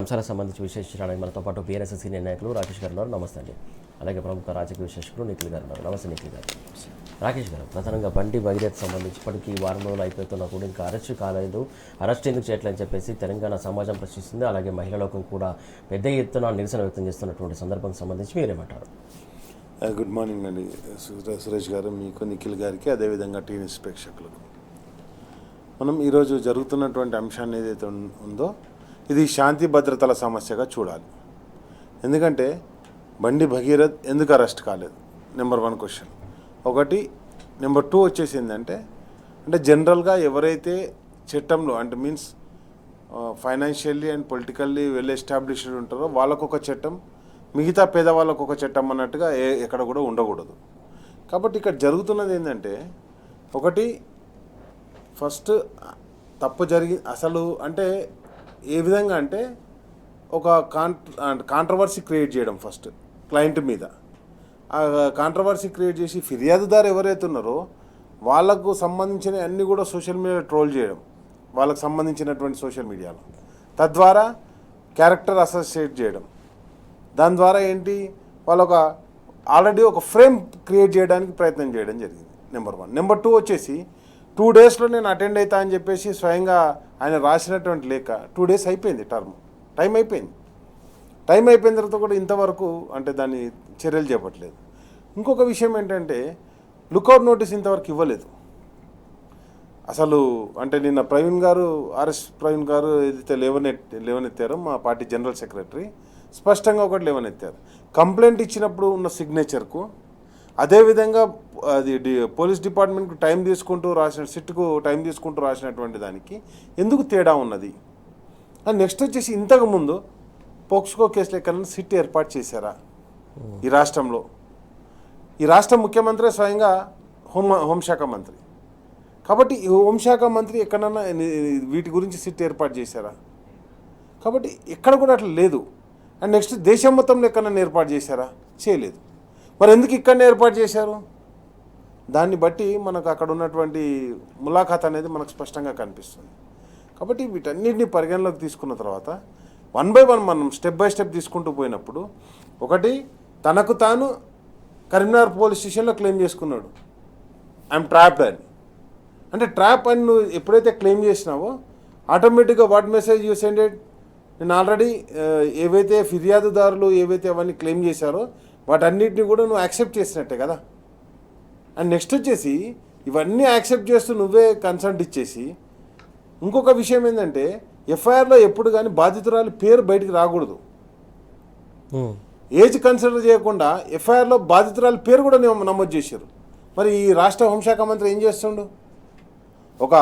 అంశాలకు సంబంధించి విశ్లేషించడానికి మనతో పాటు బీఆర్ఎస్ సీనియర్ నాయకులు రాకేష్ గారు ఉన్నారు. నమస్తే అండి. అలాగే ప్రముఖ రాజకీయ విశ్లేషకులు నిఖిల్ గారు ఉన్నారు. నమస్తే నిఖిల్ గారు. రాకేష్ గారు, ప్రధానంగా బండి భగీరథ్ సంబంధించి ఇప్పటికీ వారం రోజులు అయిపోతున్నా కూడా ఇంకా అరెస్ట్ కాలేదు, అరెస్ట్ ఎందుకు చేయట్లేదని చెప్పేసి తెలంగాణ సమాజం ప్రశ్నిస్తుంది. అలాగే మహిళా లోకం కూడా పెద్ద ఎత్తున నిరసన వ్యక్తం చేస్తున్నటువంటి సందర్భం సంబంధించి మీరేమంటారు? గుడ్ మార్నింగ్ అండి సురేష్ గారు, మీకు నిఖిల్ గారికి, అదేవిధంగా టీవీ ప్రేక్షకులకు. మనం ఈరోజు జరుగుతున్నటువంటి అంశాన్ని ఏదైతే ఉందో ఇది శాంతి భద్రతల సమస్యగా చూడాలి. ఎందుకంటే బండి భగీరథ్ ఎందుకు అరెస్ట్ కాలేదు, నెంబర్ 1 క్వశ్చన్ ఒకటి. నెంబర్ 2 వచ్చేసి ఏంటంటే జనరల్గా ఎవరైతే చట్టంలో means financially and politically well established ఉంటారో వాళ్ళకు ఒక చట్టం, మిగతా పేదవాళ్ళకు ఒక చట్టం అన్నట్టుగా ఎక్కడ కూడా ఉండకూడదు. కాబట్టి ఇక్కడ జరుగుతున్నది ఏంటంటే ఒకటి, ఫస్ట్ తప్పు అసలు ఏ విధంగా ఒక కాంట్రవర్సీ క్రియేట్ చేయడం ఫస్ట్ క్లయింట్ మీద. ఆ కాంట్రవర్సీ క్రియేట్ చేసి ఫిర్యాదుదారు ఎవరైతే ఉన్నారో వాళ్ళకు సంబంధించిన అన్నీ కూడా సోషల్ మీడియా ట్రోల్ చేయడం, వాళ్ళకు సంబంధించినటువంటి సోషల్ మీడియాలో, తద్వారా క్యారెక్టర్ అసోసియేట్ చేయడం. దాని ద్వారా వాళ్ళొక ఆల్రెడీ ఒక ఫ్రేమ్ క్రియేట్ చేయడానికి ప్రయత్నం చేయడం జరిగింది, నెంబర్ 1. నెంబర్ 2 వచ్చేసి 2 డేస్లో నేను అటెండ్ అవుతా అని చెప్పేసి స్వయంగా ఆయన రాసినటువంటి లేఖ 2 డేస్ అయిపోయింది, టైం అయిపోయింది. టైం అయిపోయిన తర్వాత కూడా ఇంతవరకు దాన్ని చర్యలు చేపట్టలేదు. ఇంకొక విషయం ఏంటంటే లుకౌట్ నోటీస్ ఇంతవరకు ఇవ్వలేదు అసలు. నిన్న ప్రవీణ్ గారు, ఆర్ఎస్ ప్రవీణ్ గారు ఏదైతే లేవనెత్తారో మా పార్టీ జనరల్ సెక్రటరీ స్పష్టంగా ఒకటి లేవనెత్తారు. కంప్లైంట్ ఇచ్చినప్పుడు ఉన్న సిగ్నేచర్కు, అదేవిధంగా అది పోలీస్ డిపార్ట్మెంట్కు టైం తీసుకుంటూ రాసిన, సిట్కు టైం తీసుకుంటూ రాసినటువంటి దానికి ఎందుకు తేడా ఉన్నది. అండ్ నెక్స్ట్ వచ్చేసి ఇంతకుముందు పోక్స్కో కేసులు ఎక్కడైనా సిట్ ఏర్పాటు చేశారా ఈ రాష్ట్రంలో? ఈ రాష్ట్ర ముఖ్యమంత్రి స్వయంగా హోంశాఖ మంత్రి. కాబట్టి ఈ హోంశాఖ మంత్రి ఎక్కడన్నా వీటి గురించి సిట్ ఏర్పాటు చేశారా? కాబట్టి ఎక్కడ కూడా అట్లా లేదు. అండ్ నెక్స్ట్ దేశం మొత్తంలో ఎక్కడన్నా ఏర్పాటు చేశారా? చేయలేదు. మరి ఎందుకు ఇక్కడనే ఏర్పాటు చేశారు? దాన్ని బట్టి మనకు అక్కడ ఉన్నటువంటి ములాఖాత్ అనేది మనకు స్పష్టంగా కనిపిస్తుంది. కాబట్టి వీటన్నిటిని పరిగణలోకి తీసుకున్న తర్వాత 1 by 1 మనం స్టెప్ బై స్టెప్ తీసుకుంటూ పోయినప్పుడు, ఒకటి, తనకు తాను కరీంనగర్ పోలీస్ స్టేషన్లో క్లెయిమ్ చేసుకున్నాడు ఐఎమ్ ట్రాప్డ్ అని. ట్రాప్ అని నువ్వు ఎప్పుడైతే క్లెయిమ్ చేసినావో ఆటోమేటిక్గా వాట్ మెసేజ్ యూ సెండెడ్, నేను ఆల్రెడీ ఏవైతే ఫిర్యాదుదారులు ఏవైతే అవన్నీ క్లెయిమ్ చేశారో వాటన్నిటిని కూడా నువ్వు యాక్సెప్ట్ చేసినట్టే కదా. అండ్ నెక్స్ట్ వచ్చేసి ఇవన్నీ యాక్సెప్ట్ చేస్తూ నువ్వే కన్సల్ట్ ఇచ్చేసి, ఇంకొక విషయం ఏంటంటే ఎఫ్ఐఆర్లో ఎప్పుడు కానీ బాధితురాలి పేరు బయటికి రాకూడదు. ఏజ్ కన్సిడర్ చేయకుండా ఎఫ్ఐఆర్లో బాధితురాలి పేరు కూడా నమోదు చేశారు. మరి ఈ రాష్ట్ర హోంశాఖ మంత్రి ఏం చేస్తుండు? ఒక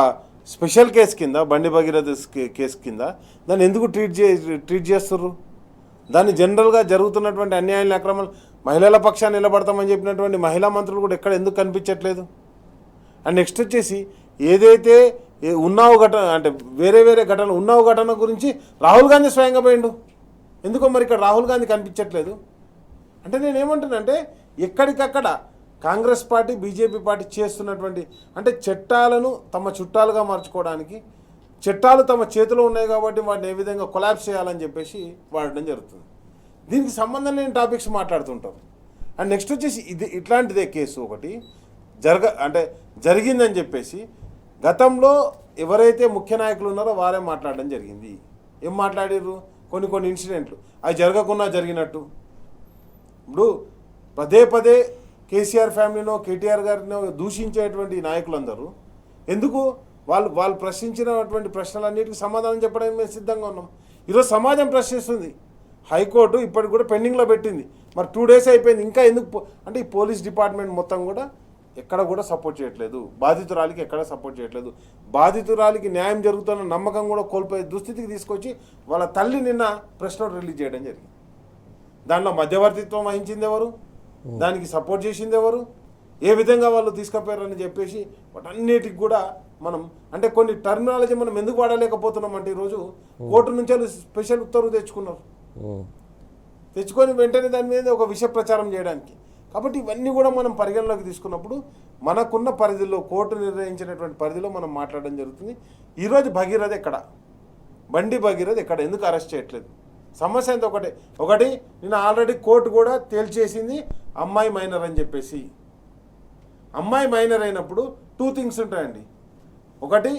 స్పెషల్ కేసు కింద, బండి భగీరథ కేసు కింద దాన్ని ఎందుకు ట్రీట్ చేస్తుర్రు? దాన్ని జనరల్గా జరుగుతున్నటువంటి అన్యాయాలు, అక్రమాలు, మహిళల పక్షాన్ని నిలబడతామని చెప్పినటువంటి మహిళా మంత్రులు కూడా ఎక్కడ ఎందుకు కనిపించట్లేదు? అండ్ నెక్స్ట్ వచ్చేసి ఏదైతే ఉన్నావు ఘటన వేరే ఘటన, ఉన్నావు ఘటన గురించి రాహుల్ గాంధీ స్వయంగా పోయిండు. ఎందుకో మరి ఇక్కడ రాహుల్ గాంధీ కనిపించట్లేదు. నేనేమంటున్నానంటే ఎక్కడికక్కడ కాంగ్రెస్ పార్టీ, బీజేపీ పార్టీ చేస్తున్నటువంటి చట్టాలను తమ చుట్టాలుగా మార్చుకోవడానికి, చట్టాలు తమ చేతిలో ఉన్నాయి కాబట్టి వాటిని ఏ విధంగా కొలాప్స్ చేయాలని చెప్పేసి వాడడం జరుగుతుంది. దీనికి సంబంధం లేని టాపిక్స్ మాట్లాడుతుంటారు. అండ్ నెక్స్ట్ వచ్చేసి ఇట్లాంటిదే కేసు ఒకటి జరిగిందని చెప్పేసి గతంలో ఎవరైతే ముఖ్య నాయకులు ఉన్నారో వారే మాట్లాడడం జరిగింది. ఏం మాట్లాడారు? కొన్ని ఇన్సిడెంట్లు అవి జరగకుండా జరిగినట్టు. ఇప్పుడు పదే కేసీఆర్ ఫ్యామిలీనో, కేటీఆర్ గారినో దూషించేటువంటి నాయకులందరూ ఎందుకు వాళ్ళు ప్రశ్నించినటువంటి ప్రశ్నలన్నిటికీ సమాధానం చెప్పడానికి మేము సిద్ధంగా ఉన్నాం. ఈరోజు సమాజం ప్రశ్నిస్తుంది. హైకోర్టు ఇప్పటికి కూడా పెండింగ్లో పెట్టింది. మరి 2 days అయిపోయింది, ఇంకా ఎందుకు? ఈ పోలీస్ డిపార్ట్మెంట్ మొత్తం కూడా ఎక్కడ కూడా సపోర్ట్ చేయట్లేదు, బాధితురాలికి ఎక్కడ సపోర్ట్ చేయట్లేదు. బాధితురాలికి న్యాయం జరుగుతున్న నమ్మకం కూడా కోల్పోయే దుస్థితికి తీసుకొచ్చి వాళ్ళ తల్లి నిన్న ప్రెస్ నోట్ రిలీజ్ చేయడం జరిగింది. దానిలో మధ్యవర్తిత్వం వహించింది ఎవరు? దానికి సపోర్ట్ చేసింది ఎవరు? ఏ విధంగా వాళ్ళు తీసుకుపోయారని చెప్పేసి వాటన్నిటికి కూడా మనం కొన్ని టర్మినాలజీ మనం ఎందుకు వాడలేకపోతున్నాం ఈరోజు కోర్టు నుంచి వాళ్ళు స్పెషల్ ఉత్తర్వు తెచ్చుకొని వెంటనే దాని మీద ఒక విష ప్రచారం చేయడానికి. కాబట్టి ఇవన్నీ కూడా మనం పరిగణలోకి తీసుకున్నప్పుడు మనకున్న పరిధిలో, కోర్టు నిర్ణయించినటువంటి పరిధిలో మనం మాట్లాడడం జరుగుతుంది. ఈరోజు భగీరథ ఎక్కడ, బండి భగీరథ ఎక్కడ ఎందుకు అరెస్ట్ చేయట్లేదు? సమస్య అంతా ఒకటి నేను ఆల్రెడీ కోర్టు కూడా తేల్చేసింది అమ్మాయి మైనర్ అని చెప్పేసి. అమ్మాయి మైనర్ అయినప్పుడు 2 థింగ్స్ ఉంటాయండి. ఒకటి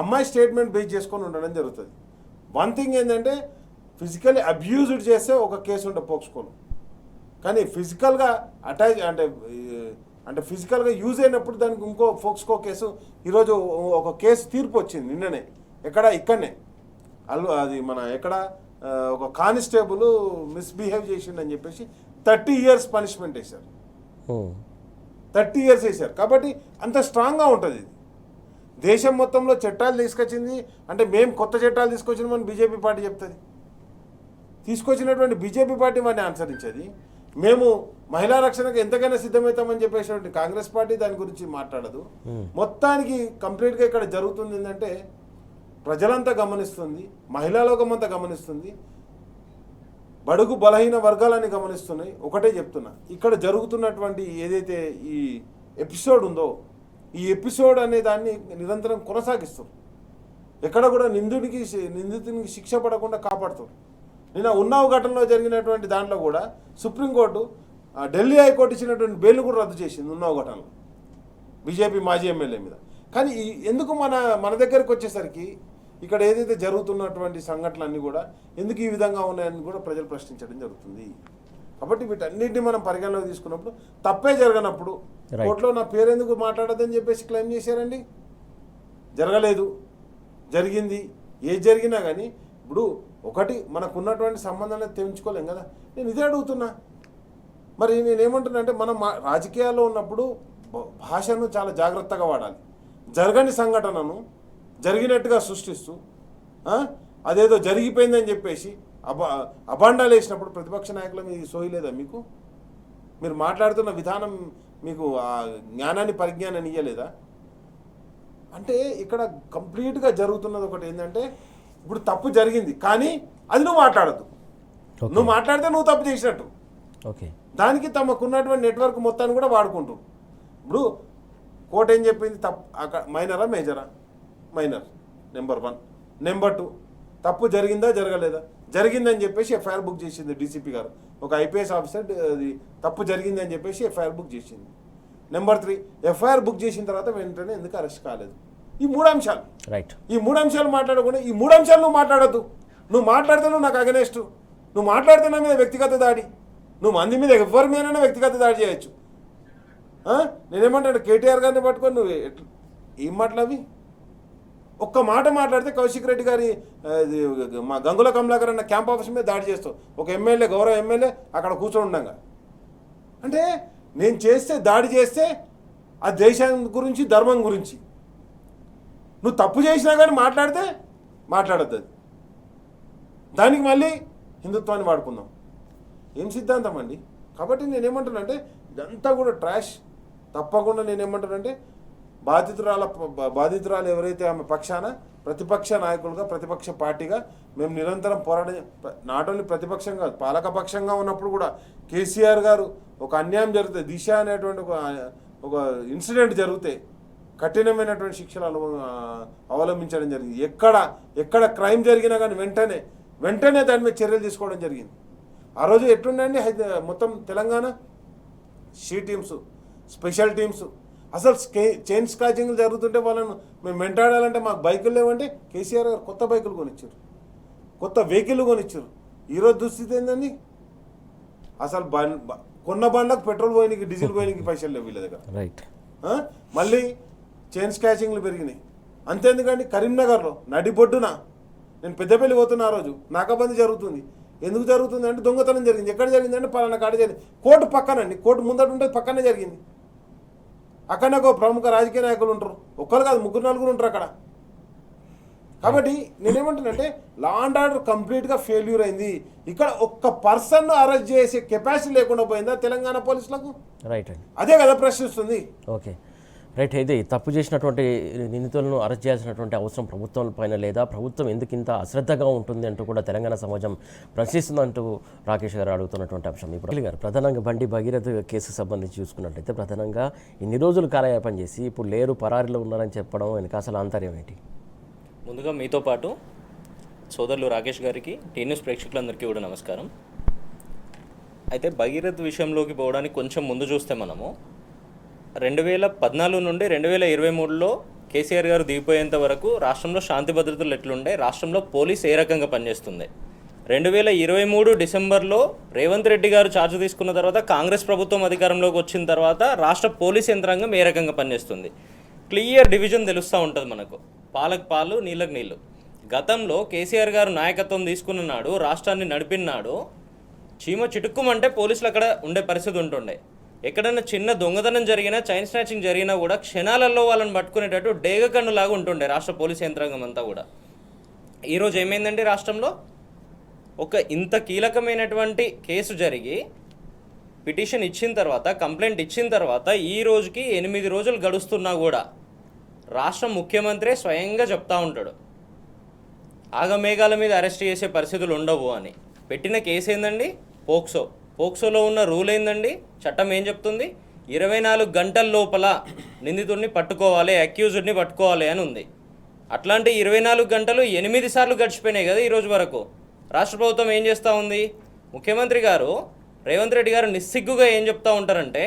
అమ్మాయి స్టేట్మెంట్ బేస్ చేసుకొని ఉండడం జరుగుతుంది. 1 థింగ్ ఏంటంటే ఫిజికల్లీ అబ్యూజ్డ్ చేస్తే ఒక కేసు ఉంటుంది పోక్స్కోలో. కానీ ఫిజికల్గా అటాచ్ అంటే ఫిజికల్గా యూజ్ అయినప్పుడు దానికి ఇంకో పోక్స్కో కేసు ఈరోజు ఒక కేసు తీర్పు వచ్చింది నిన్ననే. ఇక్కడనే అది మన ఒక కానిస్టేబుల్ మిస్బిహేవ్ చేసిండని చెప్పేసి 30 years పనిష్మెంట్ వేశారు. 30 years వేశారు. కాబట్టి అంత స్ట్రాంగ్గా ఉంటుంది ఇది. దేశం మొత్తంలో చట్టాలు తీసుకొచ్చింది అంటే మేము కొత్త చట్టాలు తీసుకొచ్చినామని బీజేపీ పార్టీ చెప్తుంది. తీసుకొచ్చినటువంటి బీజేపీ పార్టీ వాడిని అనుసరించేది. మేము మహిళా రక్షణకు ఎంతకైనా సిద్ధమవుతామని చెప్పేసినటువంటి కాంగ్రెస్ పార్టీ దాని గురించి మాట్లాడదు. మొత్తానికి కంప్లీట్గా ఇక్కడ జరుగుతుంది ఏంటంటే ప్రజలంతా గమనిస్తుంది, మహిళా లోకమంతా గమనిస్తుంది, బడుగు బలహీన వర్గాలని గమనిస్తున్నాయి. ఒకటే చెప్తున్నా, ఇక్కడ జరుగుతున్నటువంటి ఏదైతే ఈ ఎపిసోడ్ ఉందో ఈ ఎపిసోడ్ అనే దాన్ని నిరంతరం కొనసాగిస్తారు. ఎక్కడ కూడా నిందితునికి శిక్ష పడకుండా కాపాడుతారు. నిన్న ఉన్నావు ఘటనలో జరిగినటువంటి దాంట్లో కూడా సుప్రీంకోర్టు ఢిల్లీ హైకోర్టు ఇచ్చినటువంటి బెయిల్ కూడా రద్దు చేసింది ఉన్నావు ఘటనలో బీజేపీ మాజీ ఎమ్మెల్యే మీద. కానీ ఎందుకు మన దగ్గరికి వచ్చేసరికి ఇక్కడ ఏదైతే జరుగుతున్నటువంటి సంఘటనలన్నీ కూడా ఎందుకు ఈ విధంగా ఉన్నాయని కూడా ప్రజలు ప్రశ్నించడం జరుగుతుంది. కాబట్టి వీటన్నిటిని మనం పరిగణలోకి తీసుకున్నప్పుడు తప్పే జరగనప్పుడు కోర్టులో నా పేరు ఎందుకు మాట్లాడదని చెప్పేసి క్లెయిమ్ చేశారండి. జరగలేదు, జరిగింది. ఏది జరిగినా కానీ ఇప్పుడు ఒకటి మనకున్నటువంటి సంబంధాన్ని తెంచుకోలేం కదా. నేను ఇదే అడుగుతున్నా. మరి నేనేమంటున్నా అంటే మనం రాజకీయాల్లో ఉన్నప్పుడు భాషను చాలా జాగ్రత్తగా వాడాలి. జరగని సంఘటనను జరిగినట్టుగా సృష్టిస్తూ అదేదో జరిగిపోయిందని చెప్పేసి అబాండాలు వేసినప్పుడు ప్రతిపక్ష నాయకుల మీద సోయలేదా మీకు? మీరు మాట్లాడుతున్న విధానం మీకు ఆ జ్ఞానాన్ని పరిజ్ఞానాన్ని ఇవ్వలేదా? అంటే ఇక్కడ కంప్లీట్గా జరుగుతున్నది ఒకటి ఏంటంటే ఇప్పుడు తప్పు జరిగింది కానీ అది నువ్వు మాట్లాడద్దు. నువ్వు మాట్లాడితే నువ్వు తప్పు చేసినట్టు. ఓకే, దానికి తమకున్నటువంటి నెట్వర్క్ మొత్తాన్ని కూడా వాడుకుంటూ ఇప్పుడు కోర్టు ఏం చెప్పింది? అక్కడ మైనరా మేజరా? Minor number 1. నెంబర్ 2 తప్పు జరిగిందా జరగలేదా? జరిగిందని చెప్పేసి ఎఫ్ఐఆర్ బుక్ చేసింది డీసీపీ గారు. ఒక ఐపీఎస్ ఆఫీసర్ అది తప్పు జరిగింది అని చెప్పేసి ఎఫ్ఐఆర్ బుక్ చేసింది. నెంబర్ 3 ఎఫ్ఐఆర్ బుక్ చేసిన తర్వాత వెంటనే ఎందుకు అరెస్ట్ కాలేదు? ఈ 3 అంశాలు. రైట్. ఈ 3 అంశాలు మాట్లాడకుండా ఈ 3 అంశాలు నువ్వు మాట్లాడద్దు. నువ్వు మాట్లాడితే నువ్వు నాకు అగనెస్ట్. నువ్వు మాట్లాడితే నా మీద వ్యక్తిగత దాడి. నువ్వు మంది మీద ఎవరి మీదైనా వ్యక్తిగత దాడి చేయొచ్చు. నేనేమంటాను కేటీఆర్ గారిని పట్టుకొని నువ్వు ఏం మాట్లావి? ఒక్క మాట మాట్లాడితే కౌశిక్ రెడ్డి గారి మా గంగుల కమలాకర్ అన్న క్యాంప్ ఆఫీస్ మీద దాడి చేస్తావు. ఒక ఎమ్మెల్యే, గౌరవ ఎమ్మెల్యే అక్కడ కూర్చొని ఉండగా అంటే నేను చేస్తే దాడి చేస్తే ఆ దేశం గురించి ధర్మం గురించి నువ్వు తప్పు చేసినా కానీ మాట్లాడితే మాట్లాడద్దు. అది దానికి మళ్ళీ హిందుత్వాన్ని వాడుకుందాం. ఏం సిద్ధాంతం అండి? కాబట్టి నేనేమంటానంటే ఇదంతా కూడా ట్రాష్. తప్పకుండా నేనేమంటానంటే బాధితురాలు ఎవరైతే ఆమె పక్షాన ప్రతిపక్ష నాయకులుగా ప్రతిపక్ష పార్టీగా మేము నిరంతరం పోరాటం, నాట్ ఓన్లీ ప్రతిపక్షం కాదు పాలకపక్షంగా ఉన్నప్పుడు కూడా కేసీఆర్ గారు ఒక అన్యాయం జరిగితే దిశ అనేటువంటి ఒక ఇన్సిడెంట్ జరిగితే కఠినమైనటువంటి శిక్షలు అవలంబించడం జరిగింది. ఎక్కడ క్రైమ్ జరిగినా కానీ వెంటనే దాని మీద చర్యలు తీసుకోవడం జరిగింది. ఆ రోజు ఎట్లుండండి మొత్తం Telangana she teams, special teams, అసలు చైన్ స్కాచింగ్లు జరుగుతుంటే వాళ్ళను మేము వెంటాడాలంటే మాకు బైకులు లేవంటే కేసీఆర్ గారు కొత్త బైకులు కొనిచ్చారు, కొత్త వెహికల్ కొనిచ్చారు. ఈరోజు దుస్థితి ఏందండి? అసలు కొన్న బండ్లకు పెట్రోల్ పోయినకి డీజిల్ పోయినకి పైసలు లేవు వీళ్ళ దగ్గర. రైట్. మళ్ళీ చైన్ స్కాచింగ్లు పెరిగినాయి. అంతేందుకండి కరీంనగర్లో నడిబొడ్డున నేను పెద్దపల్లి పోతున్నా. ఆ రోజు నాకాబందీ జరుగుతుంది. ఎందుకు జరుగుతుంది అంటే దొంగతనం జరిగింది. ఎక్కడ జరిగింది అంటే పలానా కాడ జరిగింది. కోర్టు పక్కనండి, కోర్టు ముందట ఉంటుంది, పక్కనే జరిగింది. అక్కడనే ఒక ప్రముఖ రాజకీయ నాయకులు ఉంటారు, ఒక్కరు కాదు 3-4 ఉంటారు అక్కడ. కాబట్టి నేనేమంటానంటే లా అండ్ ఆర్డర్ కంప్లీట్గా ఫెయిల్యూర్ అయింది. ఇక్కడ ఒక్క పర్సన్ అరెస్ట్ చేసే కెపాసిటీ లేకుండా పోయిందా తెలంగాణ పోలీసులకు? రైట్ అండి, అదే కదా ప్రశ్నిస్తుంది. Okay right. అయితే తప్పు చేసినటువంటి నిందితులను అరెస్ట్ చేయాల్సినటువంటి అవసరం ప్రభుత్వం పైన లేదా? ప్రభుత్వం ఎందుకు ఇంత అశ్రద్ధగా ఉంటుంది అంటూ కూడా తెలంగాణ సమాజం ప్రశ్నిస్తుందంటూ రాకేష్ గారు అడుగుతున్నటువంటి అంశం. ఇప్పుడు గారు ప్రధానంగా బండి భగీరథ కేసు సంబంధించి చూసుకున్నట్టయితే ప్రధానంగా ఇన్ని రోజులు కాలయాపన చేసి ఇప్పుడు లేరు, పరారీలో ఉన్నారని చెప్పడం వెనక అసలు ఆంతర్యం ఏంటి? ముందుగా మీతో పాటు సోదరులు రాకేష్ గారికి, టీ న్యూస్ ప్రేక్షకులందరికీ కూడా నమస్కారం. అయితే భగీరథ్ విషయంలోకి పోవడానికి కొంచెం ముందు చూస్తే మనము 2014 నుండి 2023లో కేసీఆర్ గారు దిగిపోయేంత వరకు రాష్ట్రంలో శాంతి భద్రతలు ఎట్లుండే, రాష్ట్రంలో పోలీస్ ఏ రకంగా పనిచేస్తుంది, 2023 డిసెంబర్లో రేవంత్ రెడ్డి గారు ఛార్జ్ తీసుకున్న తర్వాత కాంగ్రెస్ ప్రభుత్వం అధికారంలోకి వచ్చిన తర్వాత రాష్ట్ర పోలీస్ యంత్రాంగం ఏ రకంగా పనిచేస్తుంది, క్లియర్ డివిజన్ తెలుస్తూ ఉంటుంది మనకు. పాలకు పాలు, నీళ్ళకు నీళ్ళు. గతంలో కేసీఆర్ గారు నాయకత్వం తీసుకున్నాడు, రాష్ట్రాన్ని నడిపినాడు, చీమ చిటుక్కుమంటే పోలీసులు అక్కడ ఉండే పరిస్థితి ఉంటుండే. ఎక్కడైనా చిన్న దొంగతనం జరిగినా, చైన్ స్నాచింగ్ జరిగినా కూడా క్షణాలలో వాళ్ళని పట్టుకునేటట్టు డేగకన్నులాగా ఉంటుండే రాష్ట్ర పోలీస్ యంత్రాంగం అంతా కూడా. ఈరోజు ఏమైందండి, రాష్ట్రంలో ఒక ఇంత కీలకమైనటువంటి కేసు జరిగి పిటిషన్ ఇచ్చిన తర్వాత, కంప్లైంట్ ఇచ్చిన తర్వాత ఈ రోజుకి 8 రోజులు గడుస్తున్నా కూడా రాష్ట్ర ముఖ్యమంత్రి స్వయంగా చెప్తా ఉంటాడు ఆగమేఘాల మీద అరెస్ట్ చేసే పరిస్థితులు ఉండవు అని. పెట్టిన కేసు ఏందండి, పోక్సోలో ఉన్న రూల్ ఏందండి, చట్టం ఏం చెప్తుంది, 24 గంటల లోపల నిందితుడిని పట్టుకోవాలి, అక్యూజ్డ్ని పట్టుకోవాలి అని ఉంది. అట్లాంటి 24 గంటలు 8 సార్లు గడిచిపోయినాయి కదా ఈరోజు వరకు. రాష్ట్ర ప్రభుత్వం ఏం చేస్తూ ఉంది, ముఖ్యమంత్రి గారు రేవంత్ రెడ్డి గారు నిస్సిగ్గుగా ఏం చెప్తూ ఉంటారంటే,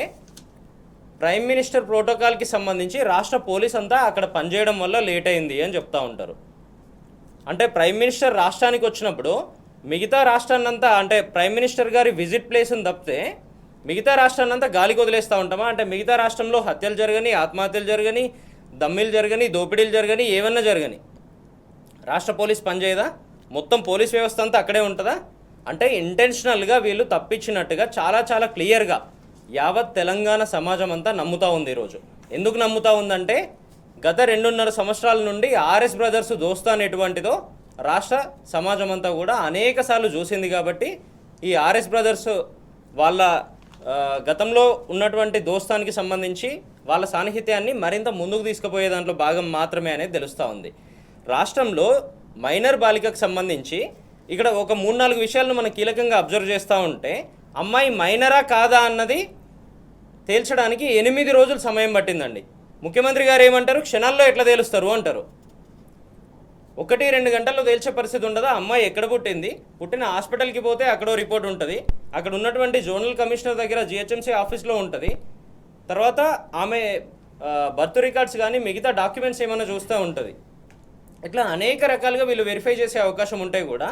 ప్రైమ్ మినిస్టర్ ప్రోటోకాల్కి సంబంధించి రాష్ట్ర పోలీస్ అంతా అక్కడ పనిచేయడం వల్ల లేట్ అయింది అని చెప్తూ ఉంటారు. అంటే ప్రైమ్ మినిస్టర్ రాష్ట్రానికి వచ్చినప్పుడు మిగతా రాష్ట్రాన్నంతా, అంటే ప్రైమ్ మినిస్టర్ గారి విజిట్ ప్లేస్ని తప్పితే మిగతా రాష్ట్రాన్నంతా గాలికి వదిలేస్తూ ఉంటామా? అంటే మిగతా రాష్ట్రంలో హత్యలు జరగని, ఆత్మహత్యలు జరగని, దమ్మిలు జరగని, దోపిడీలు జరగని, ఏమన్నా జరగని రాష్ట్ర పోలీస్ పనిచేయదా? మొత్తం పోలీస్ వ్యవస్థ అంతా అక్కడే ఉంటుందా? అంటే ఇంటెన్షనల్గా వీళ్ళు తప్పించినట్టుగా చాలా చాలా క్లియర్గా యావత్ తెలంగాణ సమాజం అంతా నమ్ముతూ ఉంది ఈరోజు. ఎందుకు నమ్ముతూ ఉందంటే, గత 2.5 సంవత్సరాల నుండి ఆర్ఎస్ బ్రదర్స్ దోస్తాన్ ఎటువంటిదో రాష్ట్ర సమాజం అంతా కూడా అనేక సార్లు చూసింది. కాబట్టి ఈ ఆర్ఎస్ బ్రదర్స్ వాళ్ళ గతంలో ఉన్నటువంటి దోస్తానికి సంబంధించి వాళ్ళ సాన్నిహిత్యాన్ని మరింత ముందుకు తీసుకుపోయే దాంట్లో భాగం మాత్రమే అనేది తెలుస్తూ ఉంది. రాష్ట్రంలో మైనర్ బాలికకు సంబంధించి ఇక్కడ ఒక 3-4 విషయాలను మనం కీలకంగా అబ్జర్వ్ చేస్తూ ఉంటే, అమ్మాయి మైనరా కాదా అన్నది తేల్చడానికి 8 రోజులు సమయం పట్టిందండి. ముఖ్యమంత్రి గారు ఏమంటారు, క్షణాల్లో ఎట్లా తేలుస్తారు అంటారు. 1-2 గంటల్లో తేల్చే పరిస్థితి ఉండదా? అమ్మాయి ఎక్కడ పుట్టింది, పుట్టిన హాస్పిటల్కి పోతే అక్కడో రిపోర్ట్ ఉంటుంది, అక్కడ ఉన్నటువంటి జోనల్ కమిషనర్ దగ్గర జిహెచ్ఎంసీ ఆఫీస్లో ఉంటుంది, తర్వాత ఆమె బర్త్ రికార్డ్స్ కానీ మిగతా డాక్యుమెంట్స్ ఏమైనా చూస్తూ ఉంటుంది. ఇట్లా అనేక రకాలుగా వీళ్ళు వెరిఫై చేసే అవకాశం ఉంటే కూడా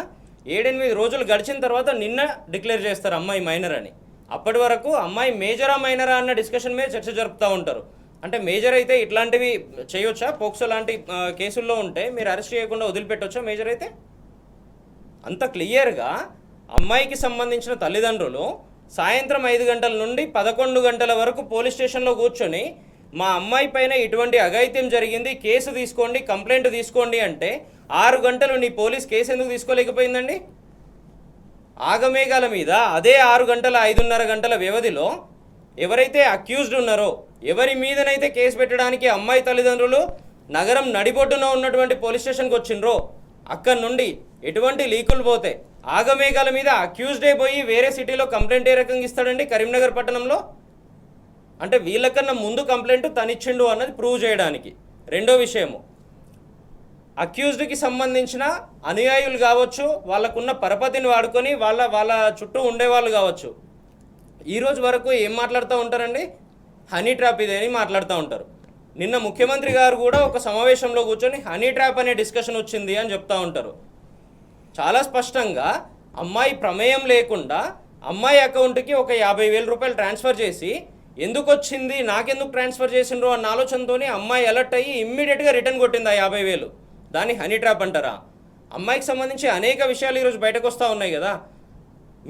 7-8 రోజులు గడిచిన తర్వాత నిన్న డిక్లేర్ చేస్తారు అమ్మాయి మైనర్ అని. అప్పటి వరకు అమ్మాయి మేజరా మైనరా అన్న డిస్కషన్ మీద చర్చ జరుపుతూ ఉంటారు. అంటే మేజర్ అయితే ఇట్లాంటివి చేయొచ్చా? పోక్సో లాంటి కేసుల్లో ఉంటే మీరు అరెస్ట్ చేయకుండా వదిలిపెట్టొచ్చా మేజర్ అయితే? అంత క్లియర్గా అమ్మాయికి సంబంధించిన తల్లిదండ్రులు సాయంత్రం 5 గంటల నుండి 11 గంటల వరకు పోలీస్ స్టేషన్లో కూర్చొని మా అమ్మాయి పైన ఇటువంటి అఘాయిత్యం జరిగింది, కేసు తీసుకోండి, కంప్లైంట్ తీసుకోండి అంటే 6 గంటలు నీ పోలీస్ కేసు ఎందుకు తీసుకోలేకపోయిందండి? ఆగమేఘాల మీద అదే 6 గంటల 5.5 గంటల వ్యవధిలో ఎవరైతే అక్యూజ్డ్ ఉన్నారో, ఎవరి మీదనైతే కేసు పెట్టడానికి అమ్మాయి తల్లిదండ్రులు నగరం నడిబొడ్డున ఉన్నటువంటి పోలీస్ స్టేషన్కి వచ్చిండ్రో, అక్కడి నుండి ఎటువంటి లీకులు పోతే ఆగమేఘాల మీద అక్యూజ్డే పోయి వేరే సిటీలో కంప్లైంట్ ఏ రకంగా ఇస్తాడండి కరీంనగర్ పట్టణంలో? అంటే వీళ్ళకన్నా ముందు కంప్లైంట్ తనిచ్చిండు అన్నది ప్రూవ్ చేయడానికి. రెండో విషయము, అక్యూజ్డ్కి సంబంధించిన అనుయాయులు కావచ్చు, వాళ్ళకున్న పరపతిని వాడుకొని వాళ్ళ చుట్టూ ఉండేవాళ్ళు కావచ్చు, ఈరోజు వరకు ఏం మాట్లాడుతూ ఉంటారండి, హనీ ట్రాప్ ఇది అని మాట్లాడుతూ ఉంటారు. నిన్న ముఖ్యమంత్రి గారు కూడా ఒక సమావేశంలో కూర్చొని హనీ ట్రాప్ అనే డిస్కషన్ వచ్చింది అని చెప్తూ ఉంటారు. చాలా స్పష్టంగా అమ్మాయి ప్రమేయం లేకుండా అమ్మాయి అకౌంట్కి ఒక 50,000 రూపాయలు ట్రాన్స్ఫర్ చేసి ఎందుకు వచ్చింది, నాకెందుకు ట్రాన్స్ఫర్ చేసిండ్రో అన్న ఆలోచనతోనే అమ్మాయి అలర్ట్ అయ్యి ఇమ్మీడియట్గా రిటర్న్ కొట్టింది ఆ 50,000. దాన్ని హనీ ట్రాప్ అంటారా? అమ్మాయికి సంబంధించి అనేక విషయాలు ఈరోజు బయటకు వస్తూ ఉన్నాయి కదా.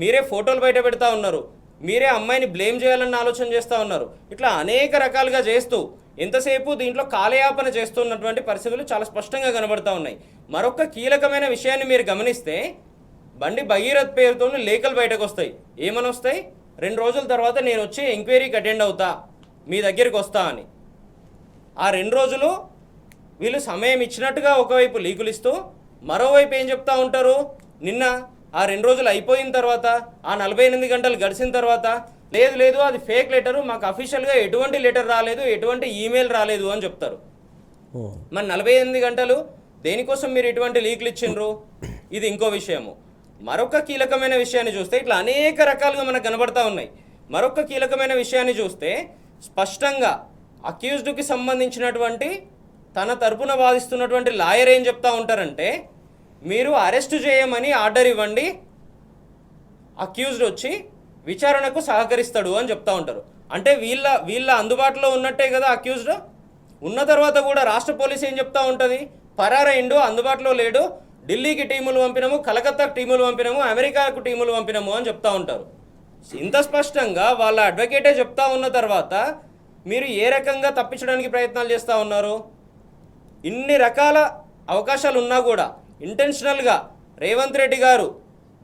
మీరే ఫోటోలు బయట పెడతా ఉన్నారు, మీరే అమ్మాయిని బ్లేమ్ చేయాలన్న ఆలోచన చేస్తూ ఉన్నారు. ఇట్లా అనేక రకాలుగా చేస్తూ ఎంతసేపు దీంట్లో కాలయాపన చేస్తున్నటువంటి పరిస్థితులు చాలా స్పష్టంగా కనబడతా ఉన్నాయి. మరొక కీలకమైన విషయాన్ని మీరు గమనిస్తే, బండి భగీరథ్ పేరుతో లేఖలు బయటకు వస్తాయి. ఏమని వస్తాయి? 2 రోజుల తర్వాత నేను వచ్చి ఎంక్వైరీకి అటెండ్ అవుతా, మీ దగ్గరికి వస్తా అని. ఆ 2 రోజులు వీళ్ళు సమయం ఇచ్చినట్టుగా ఒకవైపు లీకులు ఇస్తూ, మరోవైపు ఏం చెప్తా ఉంటారు, నిన్న ఆ 2 రోజులు అయిపోయిన తర్వాత, ఆ 48 గంటలు గడిచిన తర్వాత, లేదు అది ఫేక్ లెటరు, మాకు అఫీషియల్గా ఎటువంటి లెటర్ రాలేదు, ఎటువంటి ఈమెయిల్ రాలేదు అని చెప్తారు. మరి 48 గంటలు దేనికోసం మీరు ఇటువంటి లీకులు ఇచ్చిండ్రు? ఇది ఇంకో విషయము. మరొక కీలకమైన విషయాన్ని చూస్తే ఇట్లా అనేక రకాలుగా మనకు కనబడతా ఉన్నాయి. మరొక కీలకమైన విషయాన్ని చూస్తే స్పష్టంగా అక్యూజ్డ్కి సంబంధించినటువంటి తన తరపున వాదిస్తున్నటువంటి లాయర్ ఏం చెప్తా ఉంటారంటే, మీరు అరెస్టు చేయమని ఆర్డర్ ఇవ్వండి, అక్యూజ్డ్ వచ్చి విచారణకు సహకరిస్తాడు అని చెప్తా ఉంటారు. అంటే వీళ్ళ అందుబాటులో ఉన్నట్టే కదా అక్యూజ్డ్. ఉన్న తర్వాత కూడా రాష్ట్ర పోలీస్ ఏం చెప్తా ఉంటుంది, పరారైండు, అందుబాటులో లేడు, ఢిల్లీకి టీములు పంపినాము, కలకత్తాకు టీములు పంపినాము, అమెరికాకు టీములు పంపినాము అని చెప్తా ఉంటారు. ఇంత స్పష్టంగా వాళ్ళ అడ్వకేటే చెప్తా ఉన్న తర్వాత మీరు ఏ రకంగా తప్పించడానికి ప్రయత్నాలు చేస్తూ ఉన్నారు? ఇన్ని రకాల అవకాశాలు ఉన్నా కూడా ఇంటెన్షనల్గా రేవంత్ రెడ్డి గారు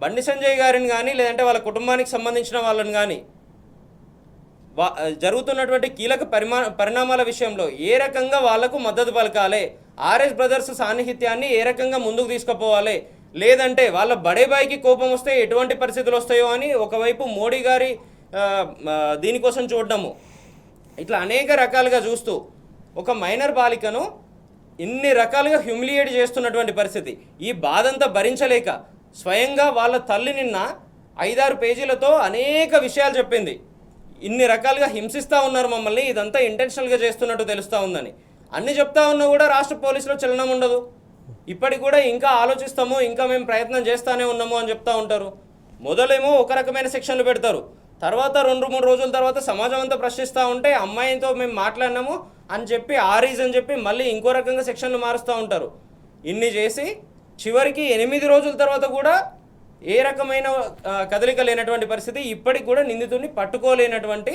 బండి సంజయ్ గారిని కానీ లేదంటే వాళ్ళ కుటుంబానికి సంబంధించిన వాళ్ళని కానీ జరుగుతున్నటువంటి కీలక పరిణామాల విషయంలో ఏ రకంగా వాళ్లకు మద్దతు పలకాలి, ఆర్ఎస్ బ్రదర్స్ సాన్నిహిత్యాన్ని ఏ రకంగా ముందుకు తీసుకుపోవాలి, లేదంటే వాళ్ళ బడేబాయికి కోపం వస్తే ఎటువంటి పరిస్థితులు వస్తాయో అని ఒకవైపు మోడీ గారి దీనికోసం చూడడము, ఇట్లా అనేక రకాలుగా చూస్తూ ఒక మైనర్ బాలికను ఇన్ని రకాలుగా హ్యూమిలియేట్ చేస్తున్నటువంటి పరిస్థితి. ఈ బాధంతా భరించలేక స్వయంగా వాళ్ళ తల్లి నిన్న 5-6 పేజీలతో అనేక విషయాలు చెప్పింది. ఇన్ని రకాలుగా హింసిస్తూ ఉన్నారు మమ్మల్ని, ఇదంతా ఇంటెన్షనల్గా చేస్తున్నట్టు తెలుస్తూ ఉందని అన్ని చెప్తా ఉన్నా కూడా రాష్ట్ర పోలీసులో చలనం ఉండదు. ఇప్పటికి కూడా ఇంకా ఆలోచిస్తాము, ఇంకా మేము ప్రయత్నం చేస్తూనే ఉన్నాము అని చెప్తా ఉంటారు. మొదలేమో ఒక రకమైన సెక్షన్లు పెడతారు, తర్వాత 2-3 రోజుల తర్వాత సమాజం అంతా ప్రశ్నిస్తూ ఉంటే అమ్మాయితో మేము మాట్లాడినాము అని చెప్పి ఆ రీజన్ చెప్పి మళ్ళీ ఇంకో రకంగా సెక్షన్లు మారుస్తూ ఉంటారు. ఇన్ని చేసి చివరికి 8 రోజుల తర్వాత కూడా ఏ రకమైన కదలిక లేనటువంటి పరిస్థితి, ఇప్పటికి కూడా నిందితుడిని పట్టుకోలేనటువంటి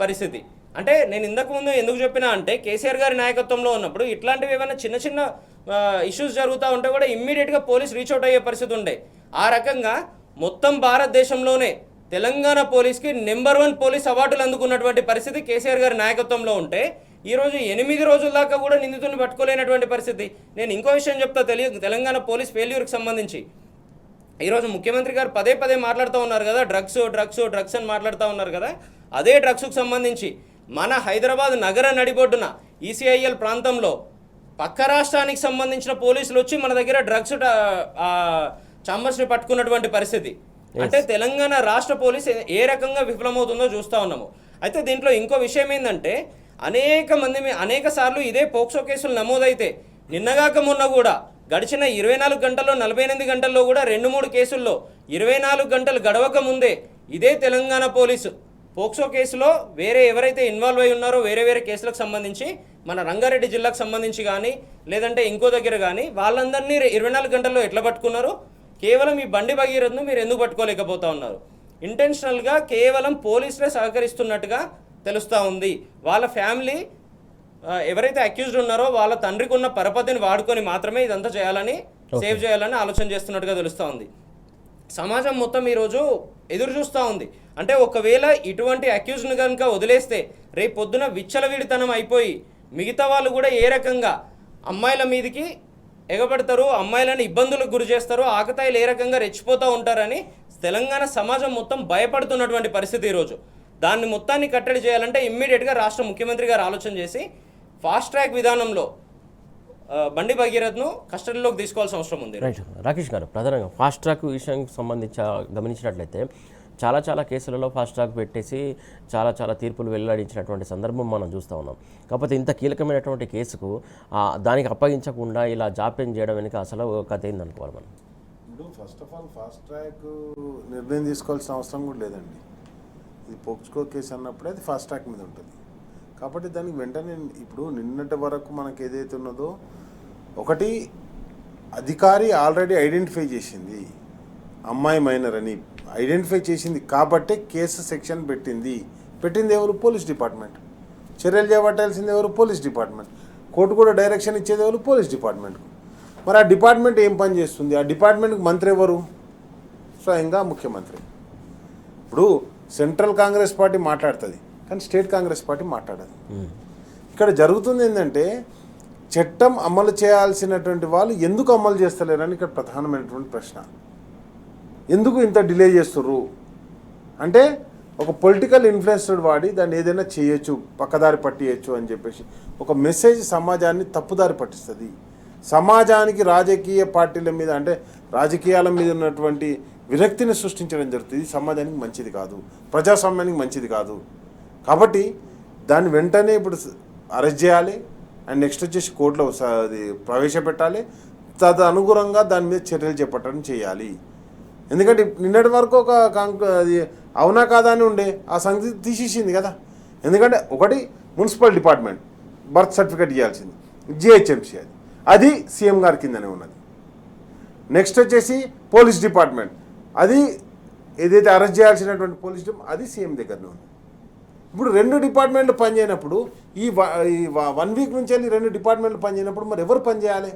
పరిస్థితి. అంటే నేను ఇంతకు ముందు ఎందుకు చెప్పినా అంటే కేసీఆర్ గారి నాయకత్వంలో ఉన్నప్పుడు ఇట్లాంటివి ఏమైనా చిన్న చిన్న ఇష్యూస్ జరుగుతూ ఉంటే కూడా ఇమ్మీడియట్గా పోలీస్ రీచ్ అవుట్ అయ్యే పరిస్థితి ఉండే. ఆ రకంగా మొత్తం భారతదేశంలోనే తెలంగాణ పోలీస్కి నెంబర్ 1 పోలీస్ అవార్డులు అందుకున్నటువంటి పరిస్థితి కేసీఆర్ గారి నాయకత్వంలో ఉంటే ఈరోజు 8 రోజుల దాకా కూడా నిందితుడిని పట్టుకోలేనటువంటి పరిస్థితి. నేను ఇంకో విషయం చెప్తా తెలంగాణ పోలీస్ ఫెయిల్యూర్కి సంబంధించి. ఈరోజు ముఖ్యమంత్రి గారు పదే మాట్లాడుతూ ఉన్నారు కదా, డ్రగ్స్ అని మాట్లాడుతూ ఉన్నారు కదా. అదే డ్రగ్స్కు సంబంధించి మన హైదరాబాద్ నగర నడిబొడ్డున ఈసీఐఎల్ ప్రాంతంలో పక్క రాష్ట్రానికి సంబంధించిన పోలీసులు వచ్చి మన దగ్గర డ్రగ్స్ ఛాంబర్స్ని పట్టుకున్నటువంటి పరిస్థితి. అంటే తెలంగాణ రాష్ట్ర పోలీస్ ఏ రకంగా విఫలమవుతుందో చూస్తూ ఉన్నాము. అయితే దీంట్లో ఇంకో విషయం ఏంటంటే అనేక సార్లు ఇదే పోక్సో కేసులు నమోదైతే నిన్నగాక మొన్న కూడా గడిచిన 24 గంటల్లో 48 గంటల్లో కూడా 2-3 కేసుల్లో 24 గంటలు గడవక ముందే ఇదే తెలంగాణ పోలీసు పోక్సో కేసులో వేరే ఎవరైతే ఇన్వాల్వ్ అయి ఉన్నారో వేరే కేసులకు సంబంధించి మన రంగారెడ్డి జిల్లాకు సంబంధించి కానీ లేదంటే ఇంకో దగ్గర కానీ వాళ్ళందరినీ 24 గంటల్లో ఎట్లా పట్టుకున్నారు? కేవలం ఈ బండి భగీరథను మీరు ఎందుకు పట్టుకోలేకపోతా ఉన్నారు? ఇంటెన్షనల్గా కేవలం పోలీసులే సహకరిస్తున్నట్టుగా తెలుస్తూ ఉంది. వాళ్ళ ఫ్యామిలీ ఎవరైతే అక్యూజ్డ్ ఉన్నారో వాళ్ళ తండ్రికి ఉన్న పరపతిని వాడుకొని మాత్రమే ఇదంతా చేయాలని సేవ్ చేయాలని ఆలోచన చేస్తున్నట్టుగా తెలుస్తూ ఉంది. సమాజం మొత్తం ఈరోజు ఎదురు చూస్తూ ఉంది. అంటే ఒకవేళ ఇటువంటి అక్యూజ్ను కనుక వదిలేస్తే రేపు పొద్దున విచ్చలవిడితనం అయిపోయి మిగతా వాళ్ళు కూడా ఏ రకంగా అమ్మాయిల మీదకి ఎగబడతారు, అమ్మాయిలను ఇబ్బందులకు గురి చేస్తారు, ఆకతాయిలు ఏ రకంగా రెచ్చిపోతూ ఉంటారని తెలంగాణ సమాజం మొత్తం భయపడుతున్నటువంటి పరిస్థితి ఈరోజు. దాన్ని మొత్తాన్ని కట్టడి చేయాలంటే ఇమ్మీడియట్గా రాష్ట్ర ముఖ్యమంత్రి గారు ఆలోచన చేసి ఫాస్ట్ ట్రాక్ విధానంలో బండి భగీరథను కస్టడీలోకి తీసుకోవాల్సిన అవసరం ఉంది. రైట్ రాకేష్ గారు, ప్రధానంగా ఫాస్ట్ ట్రాక్ విషయానికి సంబంధించి గమనించినట్లయితే చాలా కేసులలో ఫాస్ట్ ట్రాక్ పెట్టేసి చాలా తీర్పులు వెల్లడించినటువంటి సందర్భం మనం చూస్తూ ఉన్నాం. కాకపోతే ఇంత కీలకమైనటువంటి కేసుకు దానికి అప్పగించకుండా ఇలా జాప్యం చేయడం వెనుక అసలు కథ ఏందనుకోవాలి మనం? ఇప్పుడు first of all fast track నిర్ణయం తీసుకోవాల్సిన అవసరం కూడా లేదండి. ఇది పోక్స్కో కేసు అన్నప్పుడే అది ఫాస్ట్ ట్రాక్ మీద ఉంటుంది. కాబట్టి దానికి వెంటనే ఇప్పుడు నిన్నటి వరకు మనకు ఏదైతే ఉన్నదో ఒకటి అధికారి ఆల్రెడీ ఐడెంటిఫై చేసింది అమ్మాయి మైనర్ అని ఐడెంటిఫై చేసింది కాబట్టి కేసు సెక్షన్ పెట్టింది ఎవరు? Police department. చర్యలు చేపట్టాల్సింది ఎవరు? Police department. కోర్టు కూడా డైరెక్షన్ ఇచ్చేది ఎవరు? పోలీస్ డిపార్ట్మెంట్కు. మరి ఆ డిపార్ట్మెంట్ ఏం పని చేస్తుంది? ఆ డిపార్ట్మెంట్కి మంత్రి ఎవరు? స్వయంగా ముఖ్యమంత్రి. ఇప్పుడు సెంట్రల్ కాంగ్రెస్ పార్టీ మాట్లాడుతుంది కానీ స్టేట్ కాంగ్రెస్ పార్టీ మాట్లాడదు. ఇక్కడ జరుగుతుంది ఏంటంటే చట్టం అమలు చేయాల్సినటువంటి వాళ్ళు ఎందుకు అమలు చేస్తలేరని ఇక్కడ ప్రధానమైనటువంటి ప్రశ్న. ఎందుకు ఇంత డిలే చేస్తుర్రు అంటే ఒక పొలిటికల్ ఇన్ఫ్లుయెన్స్డ్ వాడి దాన్ని ఏదైనా చేయొచ్చు, పక్కదారి పట్టియచ్చు అని చెప్పేసి ఒక మెసేజ్ సమాజాన్ని తప్పుదారి పట్టిస్తుంది. సమాజానికి రాజకీయ పార్టీల మీద అంటే రాజకీయాల మీద ఉన్నటువంటి విరక్తిని సృష్టించడం జరుగుతుంది. ఇది సమాజానికి మంచిది కాదు, ప్రజాస్వామ్యానికి మంచిది కాదు. కాబట్టి దాన్ని వెంటనే ఇప్పుడు అరెస్ట్ చేయాలి అండ్ నెక్స్ట్ వచ్చేసి కోర్టులో అది ప్రవేశపెట్టాలి. తదనుగుణంగా దాని మీద చర్యలు చేపట్టడం చేయాలి. ఎందుకంటే నిన్నటి వరకు ఒక అది అవునా కాదా అని ఉండే ఆ సంగతి తీసేసింది కదా. ఎందుకంటే ఒకటి మున్సిపల్ డిపార్ట్మెంట్ బర్త్ సర్టిఫికేట్ ఇవ్వాల్సింది, జిహెచ్ఎంసీ అది సీఎం గారి కిందనే ఉన్నది. నెక్స్ట్ వచ్చేసి పోలీస్ డిపార్ట్మెంట్ అది ఏదైతే అరెస్ట్ చేయాల్సినటువంటి పోలీస్ అది సీఎం దగ్గరనే ఉంది. ఇప్పుడు 2 డిపార్ట్మెంట్లు పనిచేయనప్పుడు ఈ 1 వీక్ నుంచి వెళ్ళి 2 డిపార్ట్మెంట్లు పనిచేయనప్పుడు మరి ఎవరు పనిచేయాలి?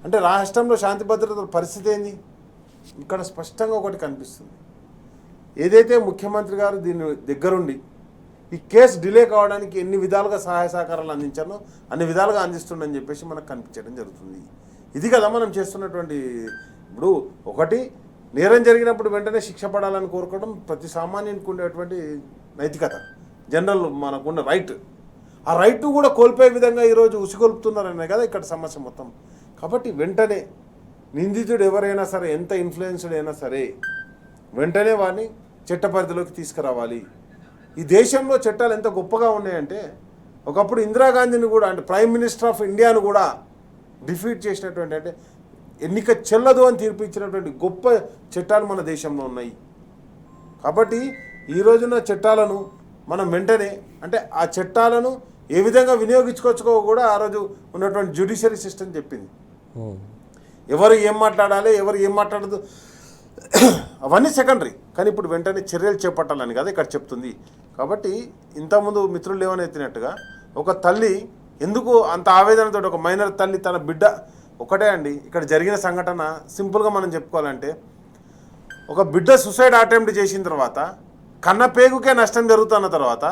అంటే రాష్ట్రంలో శాంతి భద్రతల పరిస్థితి ఏంది? ఇక్కడ స్పష్టంగా ఒకటి కనిపిస్తుంది. ఏదైతే ముఖ్యమంత్రి గారు దీని దగ్గరుండి ఈ కేసు డిలే కావడానికి ఎన్ని విధాలుగా సహాయ సహకారాలు అందించానో అన్ని విధాలుగా అందిస్తుండని చెప్పేసి మనకు కనిపించడం జరుగుతుంది. ఇది కదా మనం చేస్తున్నటువంటి. ఇప్పుడు ఒకటి నేరం జరిగినప్పుడు వెంటనే శిక్ష పడాలని కోరుకోవడం ప్రతి సామాన్యునికి ఉండేటువంటి నైతికత, జనరల్ మనకున్న రైట్. ఆ రైట్ కూడా కోల్పోయే విధంగా ఈరోజు ఉసిగొల్పుతున్నారనే కదా ఇక్కడ సమస్య మొత్తం. కాబట్టి వెంటనే నిందితుడు ఎవరైనా సరే, ఎంత ఇన్ఫ్లుయెన్స్డ్ అయినా సరే, వెంటనే వారిని చట్ట పరిధిలోకి తీసుకురావాలి. ఈ దేశంలో చట్టాలు ఎంత గొప్పగా ఉన్నాయంటే ఒకప్పుడు ఇందిరాగాంధీని కూడా అంటే ప్రైమ్ మినిస్టర్ ఆఫ్ ఇండియాను కూడా డిఫీట్ చేసినటువంటి అంటే ఎన్నిక చెల్లదు అని తీర్పు ఇచ్చినటువంటి గొప్ప చట్టాలు మన దేశంలో ఉన్నాయి. కాబట్టి ఈ రోజున చట్టాలను మనం వెంటనే అంటే ఆ చట్టాలను ఏ విధంగా వినియోగించుకోవచ్చుకో కూడా ఆ రోజు ఉన్నటువంటి జ్యుడిషియరీ సిస్టమ్ చెప్పింది. ఎవరు ఏం మాట్లాడాలి, ఎవరు ఏం మాట్లాడదు అవన్నీ సెకండరీ. కానీ ఇప్పుడు వెంటనే చర్యలు చేపట్టాలని కదా ఇక్కడ చెప్తుంది. కాబట్టి ఇంతకుముందు మిత్రులు ఏమని ఎత్తినట్టుగా ఒక తల్లి ఎందుకు అంత ఆవేదనతో ఒక మైనర్ తల్లి తన బిడ్డ ఒకటే అండి. ఇక్కడ జరిగిన సంఘటన సింపుల్గా మనం చెప్పుకోవాలంటే ఒక బిడ్డ సూసైడ్ అటెంప్ట్ చేసిన తర్వాత కన్న పేగుకే నష్టం జరుగుతున్న తర్వాత